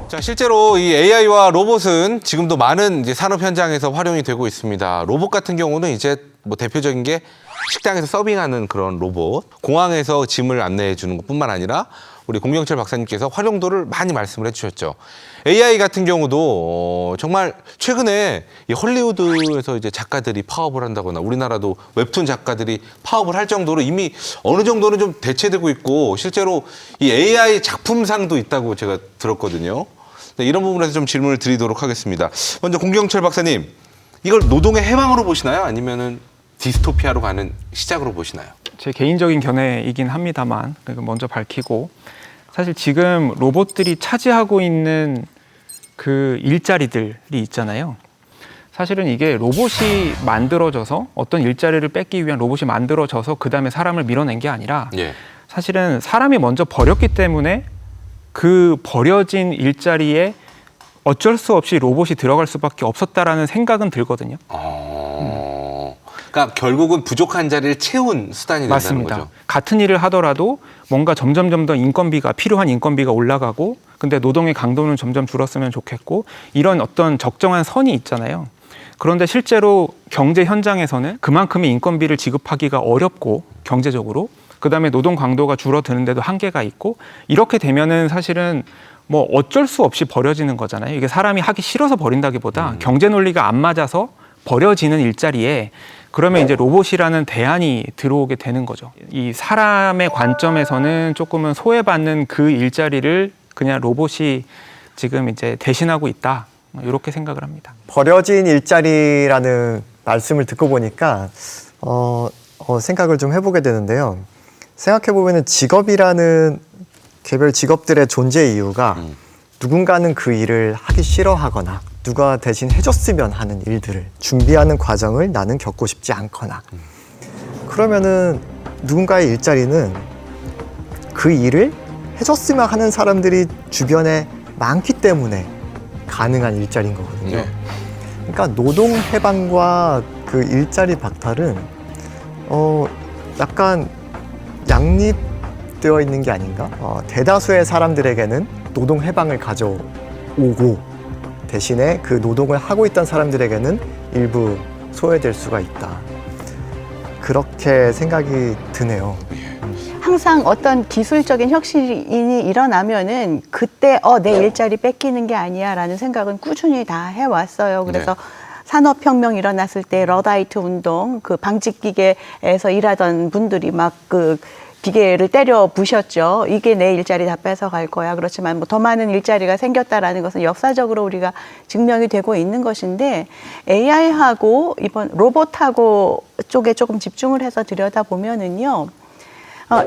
자, 실제로 이 AI와 로봇은 지금도 많은 이제 산업 현장에서 활용이 되고 있습니다. 로봇 같은 경우는 이제 뭐 대표적인 게 식당에서 서빙하는 그런 로봇, 공항에서 짐을 안내해 주는 것뿐만 아니라 우리 공경철 박사님께서 활용도를 많이 말씀을 해주셨죠. AI 같은 경우도 정말 최근에 이 헐리우드에서 이제 작가들이 파업을 한다거나 우리나라도 웹툰 작가들이 파업을 할 정도로 이미 어느 정도는 좀 대체되고 있고 실제로 이 AI 작품상도 있다고 제가 들었거든요. 네, 이런 부분에서 좀 질문을 드리도록 하겠습니다. 먼저 공경철 박사님, 이걸 노동의 해방으로 보시나요? 아니면은 디스토피아로 가는 시작으로 보시나요? 제 개인적인 견해이긴 합니다만 먼저 밝히고, 사실 지금 로봇들이 차지하고 있는 그 일자리들이 있잖아요. 사실은 이게 로봇이 만들어져서 어떤 일자리를 뺏기 위한 로봇이 만들어져서 그 다음에 사람을 밀어낸 게 아니라 예. 사실은 사람이 먼저 버렸기 때문에 그 버려진 일자리에 어쩔 수 없이 로봇이 들어갈 수밖에 없었다라는 생각은 들거든요. 그러니까 결국은 부족한 자리를 채운 수단이 된다는 맞습니다. 거죠. 같은 일을 하더라도 뭔가 점점 더 필요한 인건비가 올라가고, 근데 노동의 강도는 점점 줄었으면 좋겠고, 이런 어떤 적정한 선이 있잖아요. 그런데 실제로 경제 현장에서는 그만큼의 인건비를 지급하기가 어렵고, 경제적으로, 그다음에 노동 강도가 줄어드는데도 한계가 있고, 이렇게 되면은 사실은 뭐 어쩔 수 없이 버려지는 거잖아요. 이게 사람이 하기 싫어서 버린다기보다 경제 논리가 안 맞아서 버려지는 일자리에 그러면 이제 로봇이라는 대안이 들어오게 되는 거죠. 이 사람의 관점에서는 조금은 소외받는 그 일자리를 그냥 로봇이 지금 이제 대신하고 있다, 이렇게 생각을 합니다. 버려진 일자리라는 말씀을 듣고 보니까 생각을 좀 해보게 되는데요. 생각해보면 직업이라는 개별 직업들의 존재 이유가 누군가는 그 일을 하기 싫어하거나 누가 대신 해줬으면 하는 일들을 준비하는 과정을 나는 겪고 싶지 않거나, 그러면은 누군가의 일자리는 그 일을 해줬으면 하는 사람들이 주변에 많기 때문에 가능한 일자리인 거거든요. 그러니까 노동 해방과 그 일자리 박탈은 약간 양립되어 있는 게 아닌가? 대다수의 사람들에게는 노동 해방을 가져오고 대신에 그 노동을 하고 있던 사람들에게는 일부 소외될 수가 있다. 그렇게 생각이 드네요. 항상 어떤 기술적인 혁신이 일어나면은 그때 내 일자리 뺏기는 게 아니야 라는 생각은 꾸준히 다 해왔어요. 그래서 산업혁명 일어났을 때 러다이트 운동, 그 방직기계에서 일하던 분들이 막 그 기계를 때려 부셨죠. 이게 내 일자리 다 뺏어갈 거야. 그렇지만 뭐 더 많은 일자리가 생겼다라는 것은 역사적으로 우리가 증명이 되고 있는 것인데, AI하고 이번 로봇하고 쪽에 조금 집중을 해서 들여다보면은요,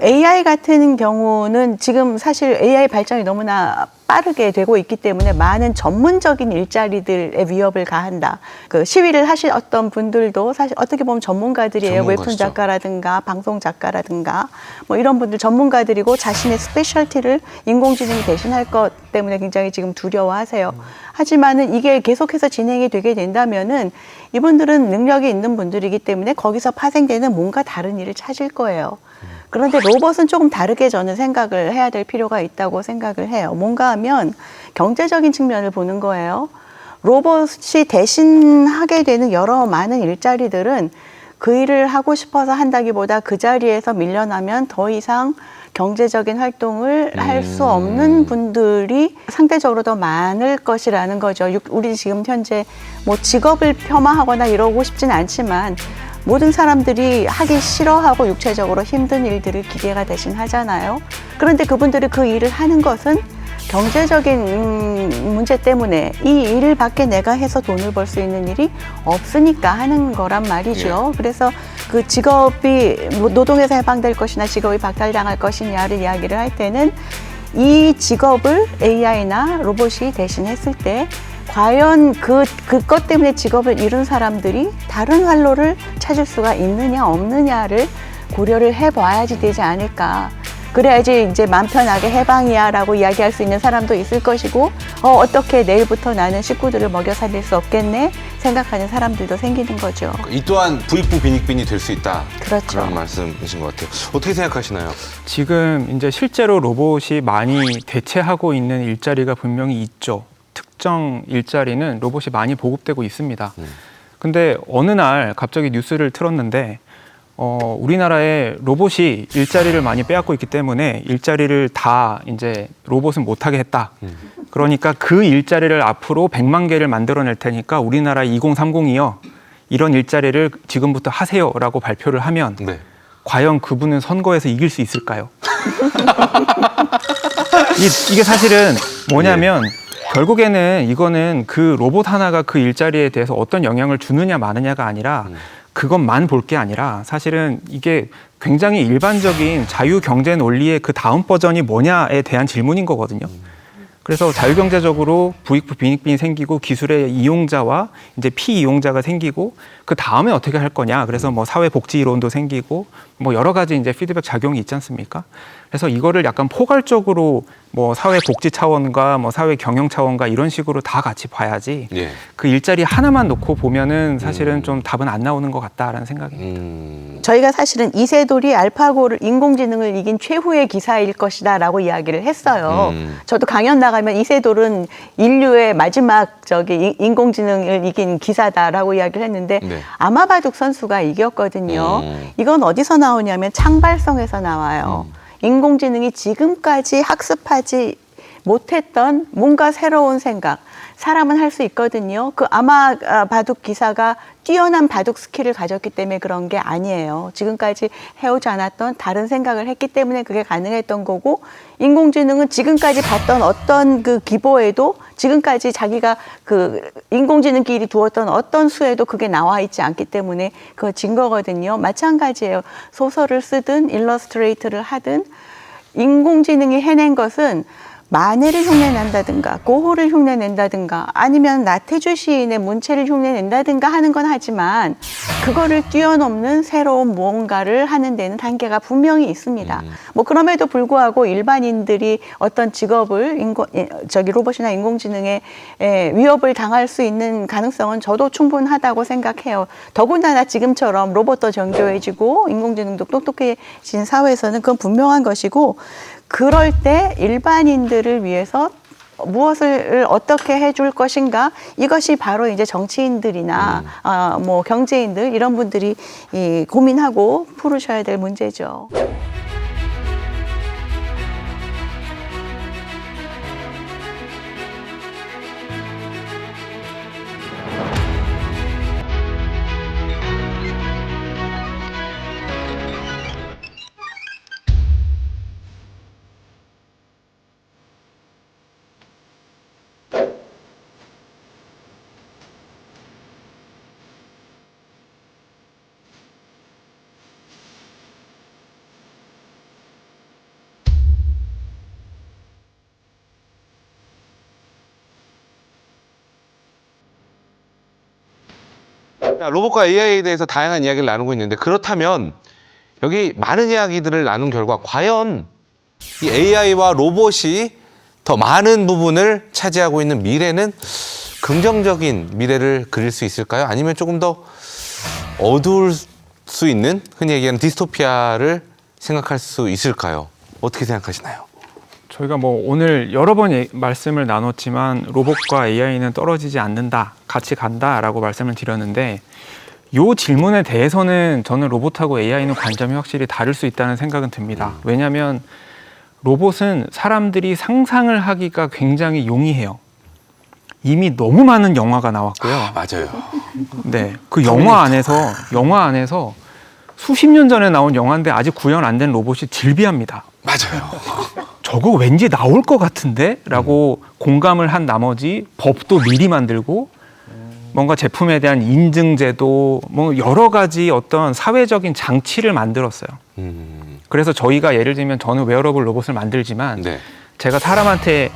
AI 같은 경우는 지금 사실 AI 발전이 너무나 빠르게 되고 있기 때문에 많은 전문적인 일자리들의 위협을 가한다. 그 시위를 하실 어떤 분들도 사실 어떻게 보면 전문가들이에요. 웹툰 전문가시죠. 작가라든가 방송 작가라든가 뭐 이런 분들 전문가들이고 자신의 스페셜티를 인공지능이 대신할 것 때문에 굉장히 지금 두려워하세요. 하지만은 이게 계속해서 진행이 되게 된다면은 이분들은 능력이 있는 분들이기 때문에 거기서 파생되는 뭔가 다른 일을 찾을 거예요. 그런데 로봇은 조금 다르게 저는 생각을 해야 될 필요가 있다고 생각을 해요. 뭔가 하면 경제적인 측면을 보는 거예요. 로봇이 대신하게 되는 여러 많은 일자리들은 그 일을 하고 싶어서 한다기보다 그 자리에서 밀려나면 더 이상 경제적인 활동을 할 수 없는 분들이 상대적으로 더 많을 것이라는 거죠. 우리 지금 현재 뭐 직업을 폄하하거나 이러고 싶진 않지만 모든 사람들이 하기 싫어하고 육체적으로 힘든 일들을 기계가 대신 하잖아요. 그런데 그분들이 그 일을 하는 것은 경제적인 문제 때문에 이 일 밖에 내가 해서 돈을 벌 수 있는 일이 없으니까 하는 거란 말이죠. 그래서 그 직업이 노동에서 해방될 것이나 직업이 박탈당할 것이냐를 이야기를 할 때는 이 직업을 AI나 로봇이 대신했을 때 과연 그것 때문에 직업을 잃은 사람들이 다른 활로를 찾을 수가 있느냐 없느냐를 고려를 해봐야지 되지 않을까. 그래야지 이제 맘 편하게 해방이야 라고 이야기할 수 있는 사람도 있을 것이고 어떻게 내일부터 나는 식구들을 먹여 살릴 수 없겠네 생각하는 사람들도 생기는 거죠. 이 또한 부익부 빈익빈이 될 수 있다. 그렇죠. 그런 말씀이신 것 같아요. 어떻게 생각하시나요? 지금 이제 실제로 로봇이 많이 대체하고 있는 일자리가 분명히 있죠. 특정 일자리는 로봇이 많이 보급되고 있습니다. 근데 어느 날 갑자기 뉴스를 틀었는데 우리나라에 로봇이 일자리를 많이 빼앗고 있기 때문에 일자리를 다 이제 로봇은 못하게 했다. 그러니까 그 일자리를 앞으로 100만 개를 만들어낼 테니까 우리나라 2030이요. 이런 일자리를 지금부터 하세요라고 발표를 하면 네. 과연 그분은 선거에서 이길 수 있을까요? 이게 사실은 뭐냐면 결국에는 이거는 그 로봇 하나가 그 일자리에 대해서 어떤 영향을 주느냐 마느냐가 아니라 그것만 볼 게 아니라 사실은 이게 굉장히 일반적인 자유경제 논리의 그 다음 버전이 뭐냐에 대한 질문인 거거든요. 그래서 자유경제적으로 부익부 빈익빈이 생기고 기술의 이용자와 이제 피이용자가 생기고 그 다음에 어떻게 할 거냐. 그래서 뭐 사회복지 이론도 생기고 뭐 여러 가지 이제 피드백 작용이 있지 않습니까? 그래서 이거를 약간 포괄적으로 뭐 사회복지 차원과 뭐 사회경영 차원과 이런 식으로 다 같이 봐야지 예. 그 일자리 하나만 놓고 보면은 사실은 좀 답은 안 나오는 것 같다라는 생각입니다. 저희가 사실은 이세돌이 알파고를 인공지능을 이긴 최후의 기사일 것이다 라고 이야기를 했어요. 저도 강연 나가면 이세돌은 인류의 마지막 인공지능을 이긴 기사다라고 이야기를 했는데 네. 아마바둑 선수가 이겼거든요. 이건 어디서 나오냐면 창발성에서 나와요. 인공지능이 지금까지 학습하지 못했던 뭔가 새로운 생각, 사람은 할 수 있거든요. 그 바둑 기사가 뛰어난 바둑 스킬을 가졌기 때문에 그런 게 아니에요. 지금까지 해오지 않았던 다른 생각을 했기 때문에 그게 가능했던 거고, 인공지능은 지금까지 봤던 어떤 그 기보에도 지금까지 자기가 그 인공지능끼리 두었던 어떤 수에도 그게 나와 있지 않기 때문에 그거 증거거든요. 마찬가지예요. 소설을 쓰든 일러스트레이터를 하든 인공지능이 해낸 것은 만해를 흉내낸다든가 고호를 흉내낸다든가 아니면 나태주 시인의 문체를 흉내낸다든가 하는 건 하지만 그거를 뛰어넘는 새로운 무언가를 하는 데는 단계가 분명히 있습니다. 뭐 그럼에도 불구하고 일반인들이 어떤 직업을 로봇이나 인공지능에 위협을 당할 수 있는 가능성은 저도 충분하다고 생각해요. 더군다나 지금처럼 로봇도 정교해지고 인공지능도 똑똑해진 사회에서는 그건 분명한 것이고, 그럴 때 일반인들을 위해서 무엇을 어떻게 해줄 것인가, 이것이 바로 이제 정치인들이나 뭐 경제인들 이런 분들이 고민하고 풀으셔야 될 문제죠. 로봇과 AI에 대해서 다양한 이야기를 나누고 있는데 그렇다면 여기 많은 이야기들을 나눈 결과 과연 이 AI와 로봇이 더 많은 부분을 차지하고 있는 미래는 긍정적인 미래를 그릴 수 있을까요? 아니면 조금 더 어두울 수 있는 흔히 얘기하는 디스토피아를 생각할 수 있을까요? 어떻게 생각하시나요? 저희가 뭐 오늘 여러 번 말씀을 나눴지만 로봇과 AI는 떨어지지 않는다, 같이 간다라고 말씀을 드렸는데 이 질문에 대해서는 저는 로봇하고 AI는 관점이 확실히 다를 수 있다는 생각은 듭니다. 왜냐하면 로봇은 사람들이 상상을 하기가 굉장히 용이해요. 이미 너무 많은 영화가 나왔고요. 맞아요. 네, 그 영화 안에서 수십 년 전에 나온 영화인데 아직 구현 안 된 로봇이 질비합니다. 맞아요. 저거 왠지 나올 것 같은데? 라고 공감을 한 나머지 법도 미리 만들고 뭔가 제품에 대한 인증제도 뭐 여러 가지 어떤 사회적인 장치를 만들었어요. 그래서 저희가 예를 들면 저는 웨어러블 로봇을 만들지만 네. 제가 사람한테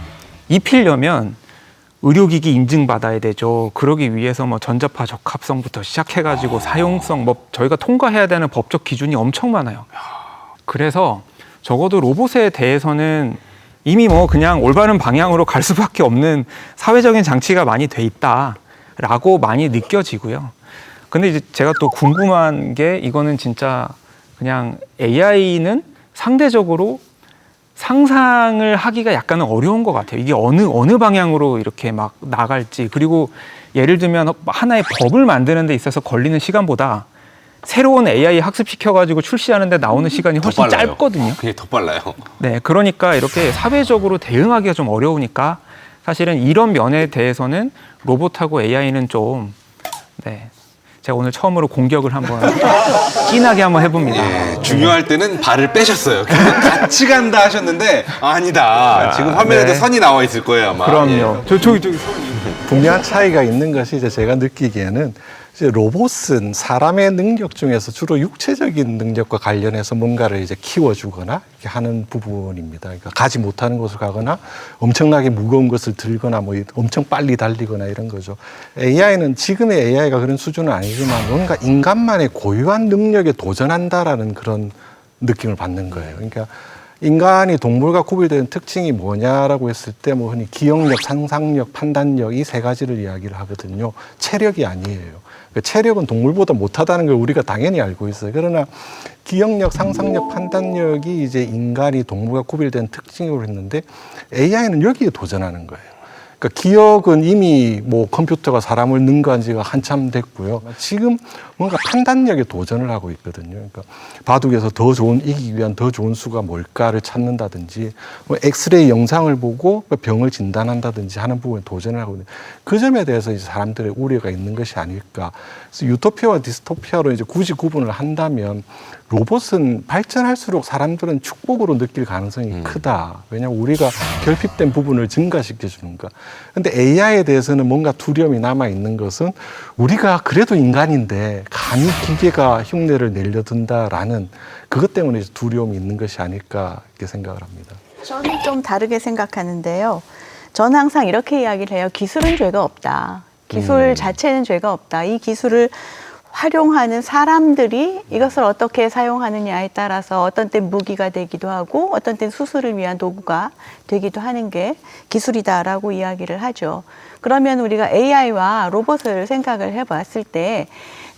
입히려면 의료기기 인증받아야 되죠. 그러기 위해서 뭐 전자파 적합성부터 시작해가지고 사용성, 뭐 저희가 통과해야 되는 법적 기준이 엄청 많아요. 그래서 적어도 로봇에 대해서는 이미 뭐 그냥 올바른 방향으로 갈 수밖에 없는 사회적인 장치가 많이 돼 있다라고 많이 느껴지고요. 근데 이제 제가 또 궁금한 게 이거는 진짜 그냥 AI는 상대적으로 상상을 하기가 약간은 어려운 것 같아요. 이게 어느 방향으로 이렇게 막 나갈지. 그리고 예를 들면 하나의 법을 만드는 데 있어서 걸리는 시간보다 새로운 AI 학습시켜가지고 출시하는데 나오는 시간이 훨씬 짧거든요. 그게 더 빨라요. 네, 그러니까 이렇게 사회적으로 대응하기가 좀 어려우니까 사실은 이런 면에 대해서는 로봇하고 AI는 좀 제가 오늘 처음으로 공격을 한번 진하게 한번 해봅니다. 예, 중요할 때는 발을 빼셨어요. 같이 간다 하셨는데 아니다. 지금 화면에도 네. 선이 나와 있을 거예요 아마. 그럼요. 예. 저기 분명한 차이가 있는 것이 이제 제가 느끼기에는 이제 로봇은 사람의 능력 중에서 주로 육체적인 능력과 관련해서 뭔가를 이제 키워주거나 이렇게 하는 부분입니다. 그러니까 가지 못하는 곳을 가거나 엄청나게 무거운 것을 들거나 뭐 엄청 빨리 달리거나 이런 거죠. AI는 지금의 AI가 그런 수준은 아니지만 뭔가 인간만의 고유한 능력에 도전한다라는 그런 느낌을 받는 거예요. 그러니까 인간이 동물과 구별되는 특징이 뭐냐라고 했을 때 뭐 흔히 기억력, 상상력, 판단력 이 세 가지를 이야기를 하거든요. 체력이 아니에요. 체력은 동물보다 못하다는 걸 우리가 당연히 알고 있어요. 그러나 기억력, 상상력, 판단력이 이제 인간이 동물과 구별된 특징으로 했는데 AI는 여기에 도전하는 거예요. 그러니까 기억은 이미 뭐 컴퓨터가 사람을 능가한 지가 한참 됐고요. 지금 뭔가 판단력에 도전을 하고 있거든요. 그러니까 바둑에서 이기기 위한 더 좋은 수가 뭘까를 찾는다든지, 뭐 엑스레이 영상을 보고 병을 진단한다든지 하는 부분에 도전을 하거든요. 그 점에 대해서 이제 사람들의 우려가 있는 것이 아닐까. 그래서 유토피아와 디스토피아로 이제 굳이 구분을 한다면 로봇은 발전할수록 사람들은 축복으로 느낄 가능성이 크다. 왜냐하면 우리가 결핍된 부분을 증가시켜 주는 거. 근데 AI에 대해서는 뭔가 두려움이 남아 있는 것은 우리가 그래도 인간인데 감히 기계가 흉내를 내려든다라는 그것 때문에 두려움이 있는 것이 아닐까 이렇게 생각을 합니다. 저는 좀 다르게 생각하는데요. 저는 항상 이렇게 이야기를 해요. 기술은 죄가 없다. 기술 자체는 죄가 없다. 이 기술을 활용하는 사람들이 이것을 어떻게 사용하느냐에 따라서 어떤 땐 무기가 되기도 하고 어떤 땐 수술을 위한 도구가 되기도 하는 게 기술이다라고 이야기를 하죠. 그러면 우리가 AI와 로봇을 생각을 해봤을 때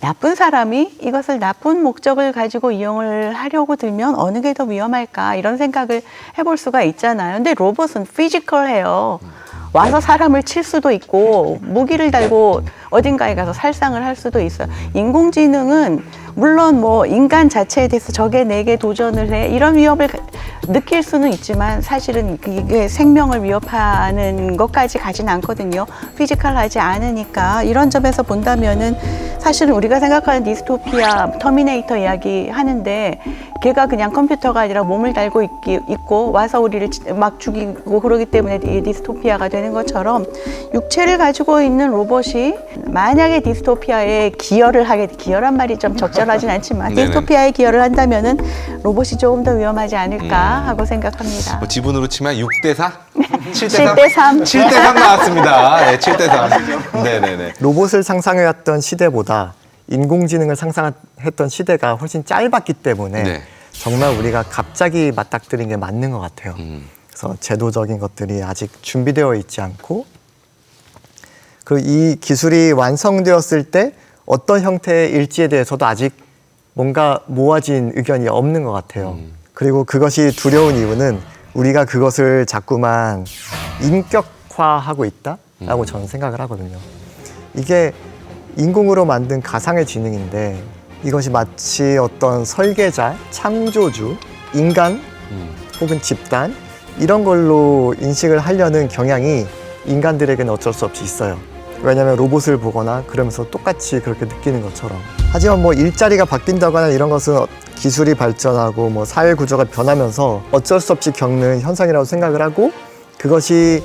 나쁜 사람이 이것을 나쁜 목적을 가지고 이용을 하려고 들면 어느 게 더 위험할까 이런 생각을 해볼 수가 있잖아요. 근데 로봇은 피지컬해요. 와서 사람을 칠 수도 있고 무기를 달고 어딘가에 가서 살상을 할 수도 있어요. 인공지능은 물론 뭐 인간 자체에 대해서 저게 내게 도전을 해 이런 위협을 느낄 수는 있지만 사실은 이게 생명을 위협하는 것까지 가진 않거든요. 피지컬하지 않으니까 이런 점에서 본다면은 사실은 우리가 생각하는 디스토피아 터미네이터 이야기 하는데 걔가 그냥 컴퓨터가 아니라 몸을 달고 있고 와서 우리를 막 죽이고 그러기 때문에 이 디스토피아가 되는 것처럼 육체를 가지고 있는 로봇이 만약에 디스토피아에 기여란 말이 좀 적절하진 않지만 디스토피아에 기여를 한다면은 로봇이 조금 더 위험하지 않을까 하고 생각합니다. 뭐 지분으로 치면 6대4? 7대3. 7대3 나왔습니다. 네, 7대3. 네네네. 로봇을 상상해왔던 시대보다 인공지능을 상상했던 시대가 훨씬 짧았기 때문에 네. 정말 우리가 갑자기 맞닥뜨린 게 맞는 것 같아요. 그래서 제도적인 것들이 아직 준비되어 있지 않고 이 기술이 완성되었을 때 어떤 형태일지에 대해서도 아직 뭔가 모아진 의견이 없는 것 같아요. 그리고 그것이 두려운 이유는 우리가 그것을 자꾸만 인격화하고 있다라고 저는 생각을 하거든요. 이게 인공으로 만든 가상의 지능인데 이것이 마치 어떤 설계자, 창조주, 인간 혹은 집단 이런 걸로 인식을 하려는 경향이 인간들에게는 어쩔 수 없이 있어요. 왜냐하면 로봇을 보거나 그러면서 똑같이 그렇게 느끼는 것처럼. 하지만 뭐 일자리가 바뀐다거나 이런 것은 기술이 발전하고 뭐 사회 구조가 변하면서 어쩔 수 없이 겪는 현상이라고 생각을 하고 그것이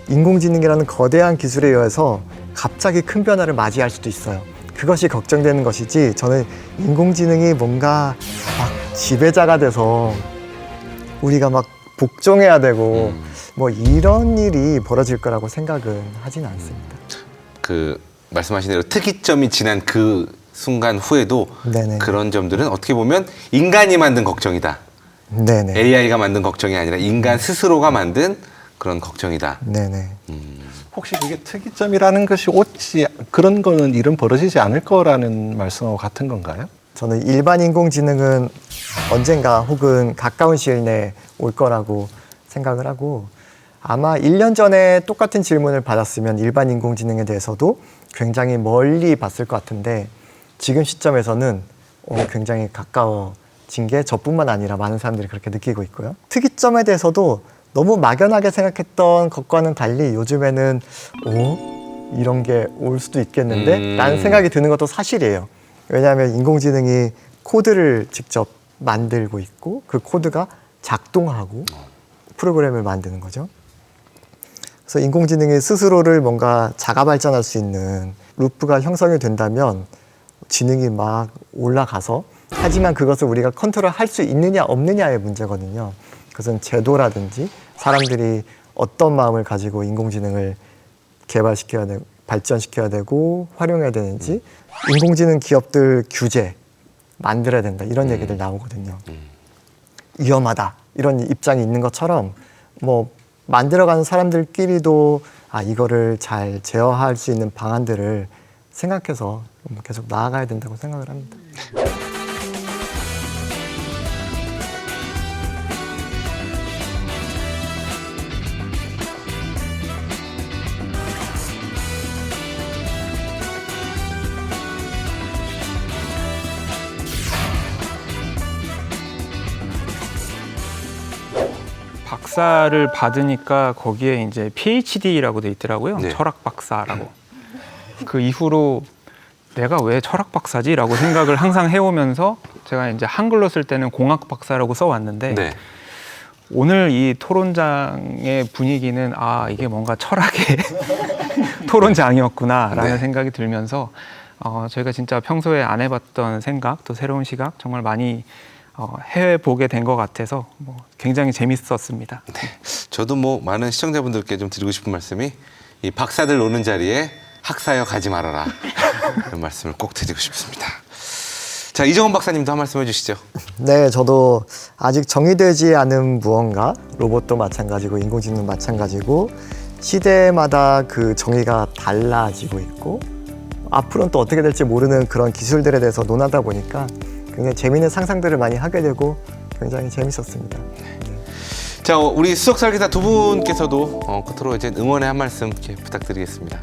인공지능이라는 거대한 기술에 의해서 갑자기 큰 변화를 맞이할 수도 있어요. 그것이 걱정되는 것이지 저는 인공지능이 뭔가 막 지배자가 돼서 우리가 막 복종해야 되고 뭐 이런 일이 벌어질 거라고 생각은 하진 않습니다. 그 말씀하신 대로 특이점이 지난 그 순간 후에도 네네. 그런 점들은 어떻게 보면 인간이 만든 걱정이다. 네네. AI가 만든 걱정이 아니라 인간 스스로가 만든 그런 걱정이다. 네네. 혹시 그게 특이점이라는 것이 그런 거는 일은 벌어지지 않을 거라는 말씀하고 같은 건가요? 저는 일반 인공지능은 언젠가 혹은 가까운 시일 내에 올 거라고 생각을 하고 아마 1년 전에 똑같은 질문을 받았으면 일반 인공지능에 대해서도 굉장히 멀리 봤을 것 같은데 지금 시점에서는 굉장히 가까워진 게 저뿐만 아니라 많은 사람들이 그렇게 느끼고 있고요. 특이점에 대해서도 너무 막연하게 생각했던 것과는 달리 요즘에는 이런 게 올 수도 있겠는데? 라는 생각이 드는 것도 사실이에요. 왜냐하면 인공지능이 코드를 직접 만들고 있고 그 코드가 작동하고 프로그램을 만드는 거죠. 그래서 인공지능이 스스로를 뭔가 자가 발전할 수 있는 루프가 형성이 된다면 지능이 막 올라가서 하지만 그것을 우리가 컨트롤할 수 있느냐 없느냐의 문제거든요. 그것은 제도라든지 사람들이 어떤 마음을 가지고 인공지능을 개발시켜야 되고 발전시켜야 되고 활용해야 되는지 인공지능 기업들 규제 만들어야 된다 이런 얘기들 나오거든요. 위험하다 이런 입장이 있는 것처럼 뭐 만들어가는 사람들끼리도 이거를 잘 제어할 수 있는 방안들을 생각해서 계속 나아가야 된다고 생각을 합니다. 박사를 받으니까 거기에 이제 PhD라고 돼 있더라고요. 네. 철학 박사라고. 그 이후로 내가 왜 철학 박사지라고 생각을 항상 해오면서 제가 이제 한글로 쓸 때는 공학 박사라고 써왔는데 네. 오늘 이 토론장의 분위기는 이게 뭔가 철학의 토론장이었구나라는 네. 생각이 들면서 저희가 진짜 평소에 안 해봤던 생각 또 새로운 시각 정말 많이 해보게 된 것 같아서 굉장히 재밌었습니다. 네. 저도 뭐 많은 시청자분들께 좀 드리고 싶은 말씀이 이 박사들 노는 자리에 학사여 가지 말아라 이런 말씀을 꼭 드리고 싶습니다. 자, 이정원 박사님도 한 말씀 해주시죠. 네, 저도 아직 정의되지 않은 무언가 로봇도 마찬가지고 인공지능도 마찬가지고 시대마다 그 정의가 달라지고 있고 앞으로는 또 어떻게 될지 모르는 그런 기술들에 대해서 논하다 보니까 굉장히 재미있는 상상들을 많이 하게 되고 굉장히 재밌었습니다. 자, 우리 수석설계사 두 분께서도 끝으로 이제 응원의 한 말씀 이렇게 부탁드리겠습니다.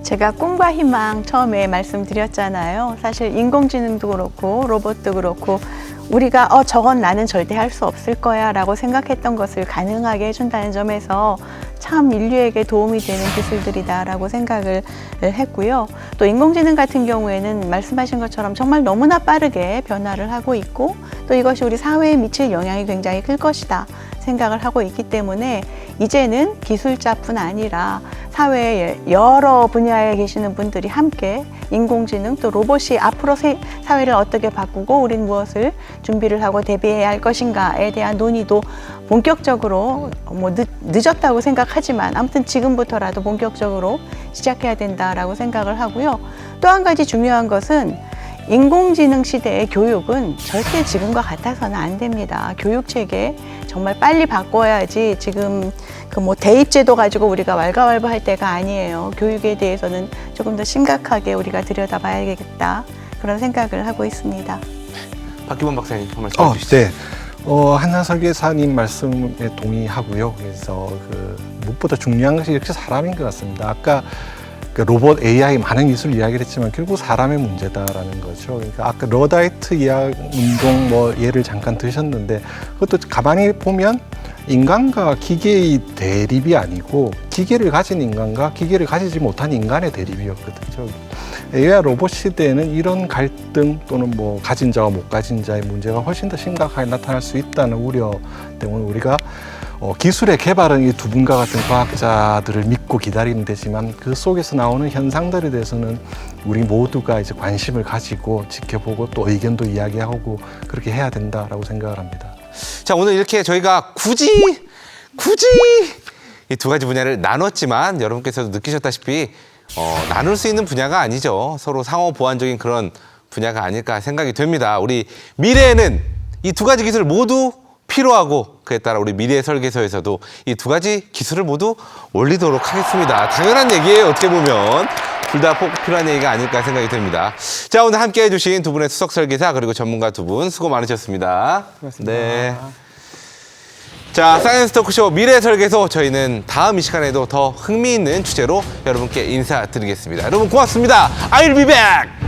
제가 꿈과 희망 처음에 말씀드렸잖아요. 사실 인공지능도 그렇고 로봇도 그렇고 우리가 저건 나는 절대 할 수 없을 거야 라고 생각했던 것을 가능하게 해준다는 점에서 참 인류에게 도움이 되는 기술들이다 라고 생각을 했고요. 또 인공지능 같은 경우에는 말씀하신 것처럼 정말 너무나 빠르게 변화를 하고 있고 또 이것이 우리 사회에 미칠 영향이 굉장히 클 것이다 생각을 하고 있기 때문에 이제는 기술자뿐 아니라 사회의 여러 분야에 계시는 분들이 함께 인공지능 또 로봇이 앞으로 사회를 어떻게 바꾸고 우린 무엇을 준비를 하고 대비해야 할 것인가에 대한 논의도 본격적으로 늦었다고 생각하지만 아무튼 지금부터라도 본격적으로 시작해야 된다라고 생각을 하고요. 또 한 가지 중요한 것은 인공지능 시대의 교육은 절대 지금과 같아서는 안 됩니다. 교육 체계 정말 빨리 바꿔야지 지금 그 뭐 대입 제도 가지고 우리가 왈가왈부할 때가 아니에요. 교육에 대해서는 조금 더 심각하게 우리가 들여다봐야겠다. 그런 생각을 하고 있습니다. 박기범 박사님 한 말씀 해주시죠. 네. 한나 설계사님 말씀에 동의하고요. 그래서 무엇보다 중요한 것이 역시 사람인 것 같습니다. 아까 그 로봇 AI 많은 기술 이야기를 했지만 결국 사람의 문제다라는 거죠. 그러니까 아까 러다이트 운동 뭐 예를 잠깐 드셨는데 그것도 가만히 보면 인간과 기계의 대립이 아니고 기계를 가진 인간과 기계를 가지지 못한 인간의 대립이었거든요. AI 로봇 시대에는 이런 갈등 또는 뭐 가진 자와 못 가진 자의 문제가 훨씬 더 심각하게 나타날 수 있다는 우려 때문에 우리가 기술의 개발은 이 두 분과 같은 과학자들을 믿고 기다리면 되지만 그 속에서 나오는 현상들에 대해서는 우리 모두가 이제 관심을 가지고 지켜보고 또 의견도 이야기하고 그렇게 해야 된다라고 생각을 합니다. 자, 오늘 이렇게 저희가 굳이 이 두 가지 분야를 나눴지만 여러분께서도 느끼셨다시피 나눌 수 있는 분야가 아니죠. 서로 상호 보완적인 그런 분야가 아닐까 생각이 됩니다. 우리 미래에는 이 두 가지 기술 모두 필요하고 그에 따라 우리 미래 설계서에서도 이 두 가지 기술을 모두 올리도록 하겠습니다. 당연한 얘기예요. 어떻게 보면 둘 다 꼭 필요한 얘기가 아닐까 생각이 듭니다. 자, 오늘 함께 해주신 두 분의 수석 설계사 그리고 전문가 두 분 수고 많으셨습니다. 고맙습니다. 네. 자, 사이언스 토크쇼 미래 설계소 저희는 다음 이 시간에도 더 흥미있는 주제로 여러분께 인사드리겠습니다. 여러분 고맙습니다. I'll be back.